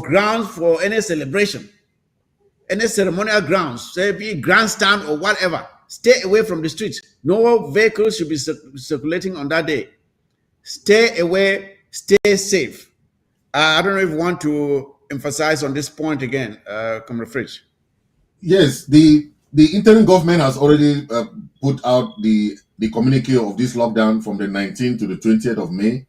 grounds for any celebration, any ceremonial grounds, say be grandstand or whatever. Stay away from the streets. No vehicles should be circulating on that day. Stay away, stay safe. I don't know if you want to emphasize on this point again, Comrade Fritz. Yes, the interim government has already put out the communique of this lockdown from the 19th to the 20th of May.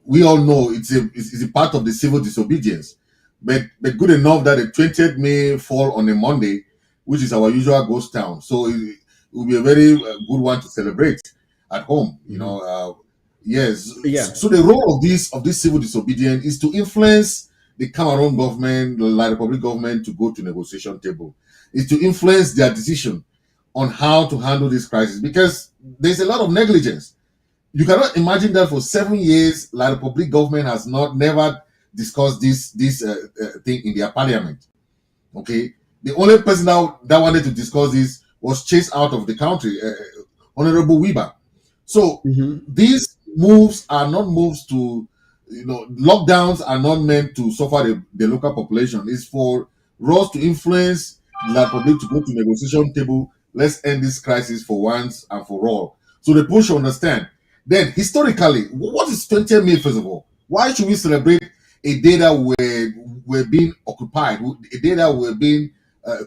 We all know it's a part of the civil disobedience, but good enough that the 20th may fall on a Monday, which is our usual ghost town. So it will be a very good one to celebrate at home. Yes. Yeah. So the role of this civil disobedience is to influence the Cameroon government, the La République government, to go to negotiation table. Is to influence their decision on how to handle this crisis. Because there's a lot of negligence. You cannot imagine that for 7 years, La Republic government has never discussed this thing in their parliament. Okay, the only person that wanted to discuss this was chased out of the country, Honorable Weber. So these moves are not moves to, lockdowns are not meant to suffer the local population. It's for us to influence the public to go to negotiation table. Let's end this crisis for once and for all. So the people should understand. Then historically, what is 20th May, first of all? Why should we celebrate a day that we're being occupied, a day that we're being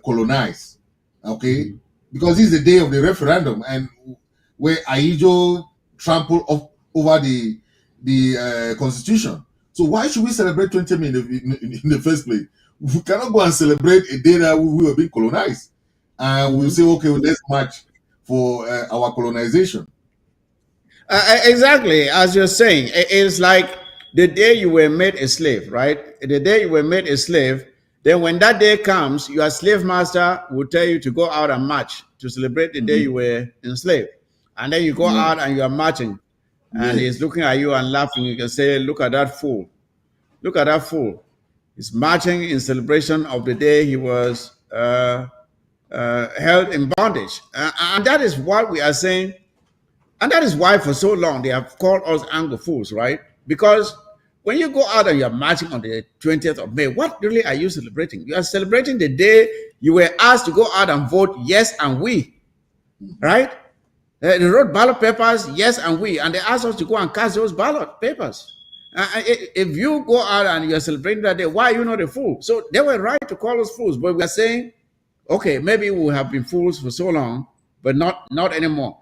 colonized? Okay, because this is the day of the referendum, and where Aijo trampled over the constitution. So why should we celebrate 20 May in the first place? We cannot go and celebrate a day that we were being colonized, and we'll say, okay, well, let's march for our colonization. Exactly, as you're saying, it's like the day you were made a slave, right? The day you were made a slave, then when that day comes, your slave master will tell you to go out and march to celebrate the day you were enslaved. And then you go out and you are marching, and he's looking at you and laughing. You can say, "Look at that fool! Look at that fool! He's marching in celebration of the day he was held in bondage." And that is what we are saying. And that is why for so long they have called us Anglo fools, right? Because when you go out and you're marching on the 20th of May, what really are you celebrating? You are celebrating the day you were asked to go out and vote yes and we, right? They wrote ballot papers, yes and we, and they asked us to go and cast those ballot papers. If you go out and you're celebrating that day, why are you not a fool? So they were right to call us fools, but we are saying, okay, maybe we have been fools for so long, but not anymore.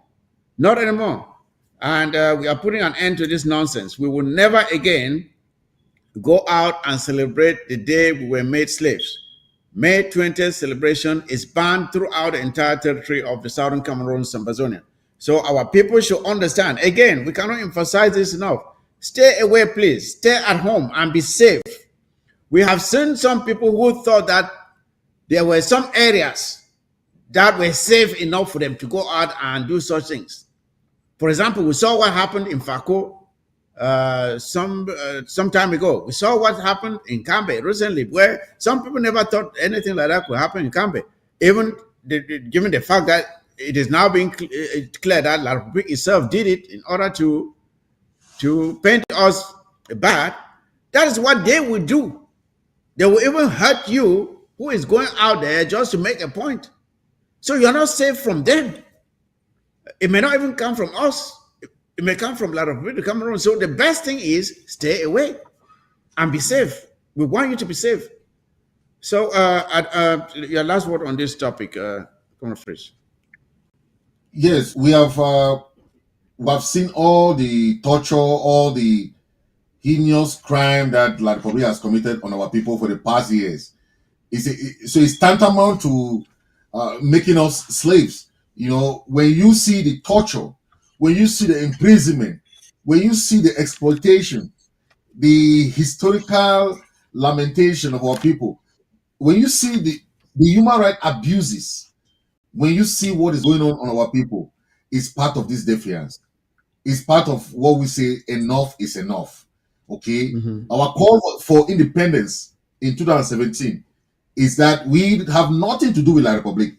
Not anymore. And we are putting an end to this nonsense. We will never again go out and celebrate the day we were made slaves. May 20th celebration is banned throughout the entire territory of the Southern Cameroon, Sambazonia. So our people should understand. Again, we cannot emphasize this enough. Stay away, please. Stay at home and be safe. We have seen some people who thought that there were some areas that were safe enough for them to go out and do such things. For example, we saw what happened in Fako some time ago. We saw what happened in Kambe recently, where some people never thought anything like that could happen in Kambe. Even given the fact that it is now being clear that La Reupublique itself did it in order to paint us bad. That is what they will do. They will even hurt you who is going out there just to make a point. So you're not safe from them. It may not even come from us. It may come from La Reupublique Cameroon. So the best thing is stay away and be safe. We want you to be safe. So your last word on this topic, Fresh. Yes, we have seen all the torture, all the heinous crime that La Republic has committed on our people for the past years. So it's tantamount to making us slaves. When you see the torture, when you see the imprisonment, when you see the exploitation, the historical lamentation of our people, when you see the human rights abuses, when you see what is going on our people, it's part of this defiance. It's part of what we say, enough is enough. Okay? Our call for independence in 2017 is that we have nothing to do with La Republic.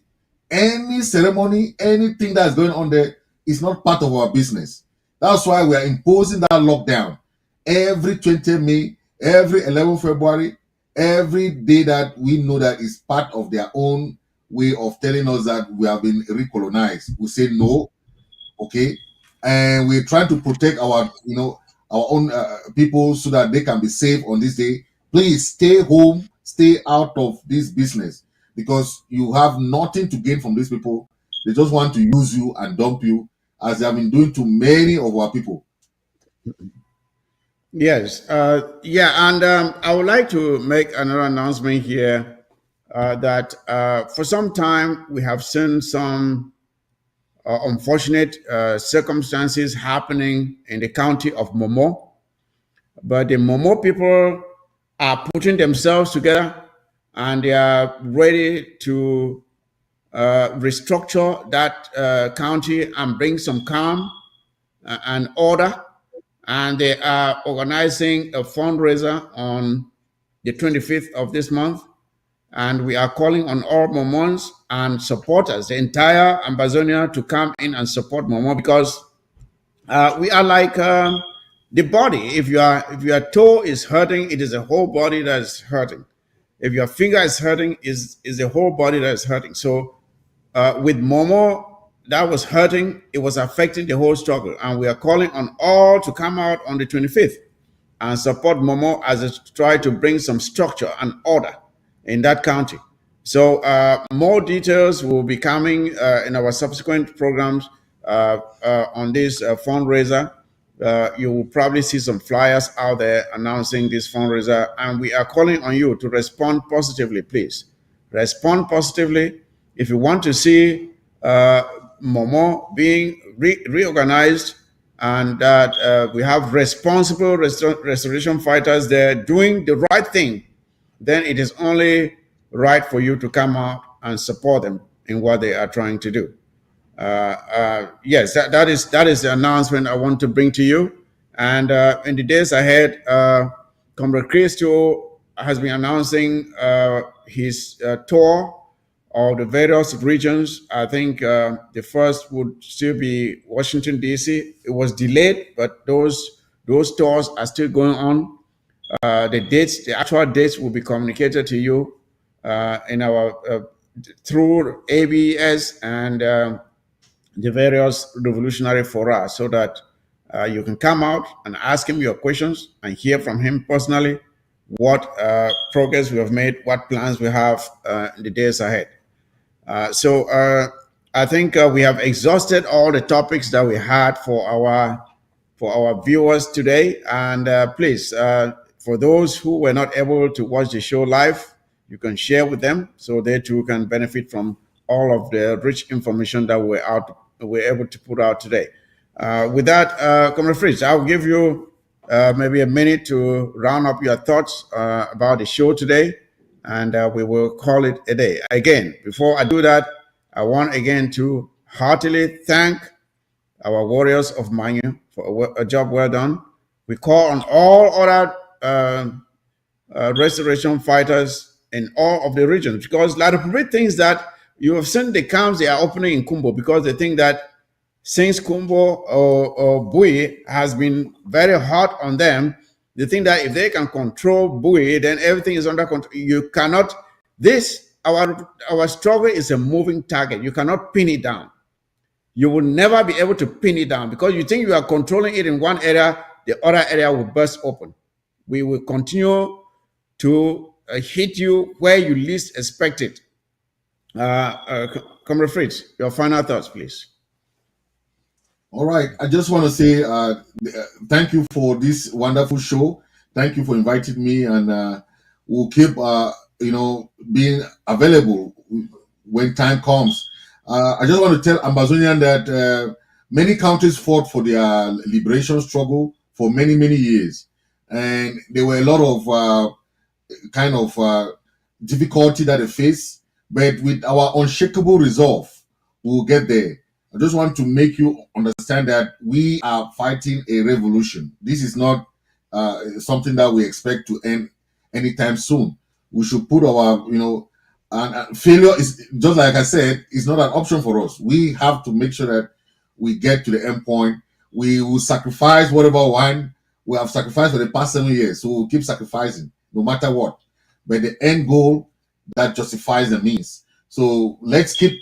Any ceremony, anything that's going on there is not part of our business. That's why we are imposing that lockdown every 20 May, every 11 February, every day that we know that is part of their own way of telling us that we have been recolonized. We say no, okay, and we're trying to protect our own people so that they can be safe on this day. Please stay home, stay out of this business, because you have nothing to gain from these people. They just want to use you and dump you, as they have been doing to many of our people. Yes, and I would like to make another announcement here that for some time we have seen some unfortunate circumstances happening in the county of Momo, but the Momo people are putting themselves together and they are ready to restructure that county and bring some calm and order. And they are organizing a fundraiser on the 25th of this month. And we are calling on all Mormons and supporters, the entire Ambazonia, to come in and support Momo, because we are like the body. If your toe is hurting, it is a whole body that is hurting. If your finger is hurting, is the whole body that is hurting. So with Momo, that was hurting. It was affecting the whole struggle, and we are calling on all to come out on the 25th and support Momo as it try to bring some structure and order in that county. So more details will be coming in our subsequent programs on this fundraiser. You will probably see some flyers out there announcing this fundraiser, and we are calling on you to respond positively, please. Respond positively. If you want to see Momo being reorganized, and that we have responsible restoration fighters there doing the right thing, then it is only right for you to come out and support them in what they are trying to do. Yes, that is the announcement I want to bring to you. And in the days ahead, Comrade Christo has been announcing his tour of the various regions. I think the first would still be Washington, D.C. It was delayed, but those tours are still going on. The actual dates will be communicated to you in our through ABS and the various revolutionary fora, so that you can come out and ask him your questions and hear from him personally what progress we have made, what plans we have in the days ahead. So I think we have exhausted all the topics that we had for our viewers today. And please, for those who were not able to watch the show live, you can share with them so they too can benefit from all of the rich information that we're able to put out today. With that, Comrade Fritz, I'll give you maybe a minute to round up your thoughts about the show today, and we will call it a day. Again, before I do that, I want again to heartily thank our warriors of Manu for a job well done. We call on all other restoration fighters in all of the regions, because La Reupublique thinks that you have seen the camps they are opening in Kumbo, because they think that since Kumbo or Bui has been very hot on them, they think that if they can control Bui, then everything is under control. You cannot, our struggle is a moving target. You cannot pin it down. You will never be able to pin it down, because you think you are controlling it in one area, the other area will burst open. We will continue to hit you where you least expect it. Comrade Fritz, your final thoughts, please. All right. I just want to say thank you for this wonderful show. Thank you for inviting me, and we'll keep being available when time comes. I just want to tell Ambazonian that many countries fought for their liberation struggle for many, many years. And there were a lot of difficulty that they face. But with our unshakable resolve, we'll get there. I just want to make you understand that we are fighting a revolution. This is not something that we expect to end anytime soon. We should put our, and failure is, just like I said, is not an option for us. We have to make sure that we get to the end point. We will sacrifice whatever one we have sacrificed for the past 7 years. So we'll keep sacrificing no matter what. But the end goal that justifies the means. So let's keep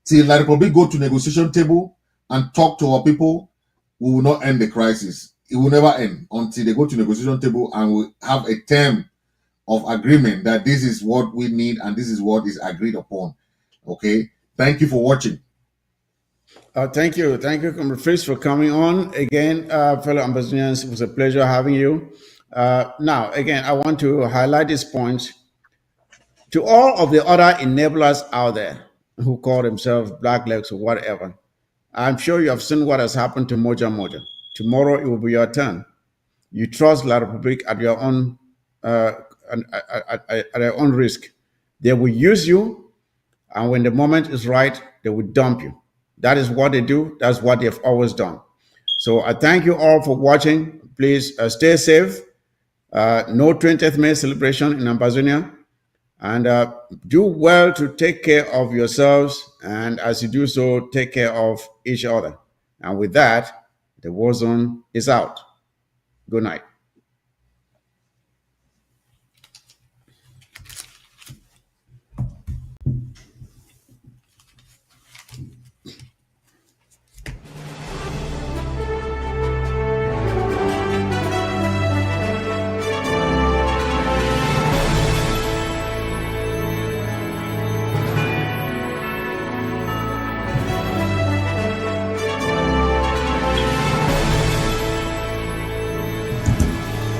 till La Republic go to negotiation table and talk to our people. We will not end the crisis. It will never end until they go to negotiation table and we have a term of agreement that this is what we need and this is what is agreed upon. Okay. Thank you for watching. Thank you, Comrade Fritz, for coming on again, fellow Ambazonians. It was a pleasure having you. Now, again, I want to highlight this point to all of the other enablers out there who call themselves Black Legs or whatever. I'm sure you have seen what has happened to Moja Moja. Tomorrow it will be your turn. You trust La Republique at your own at your own risk. They will use you And when the moment is right, they will dump you. That is what they do. That's what they've always done. So I thank you all for watching. Please stay safe. No 20th May celebration in Amazonia. And do well to take care of yourselves. And as you do so, take care of each other. And with that, the war zone is out. Good night.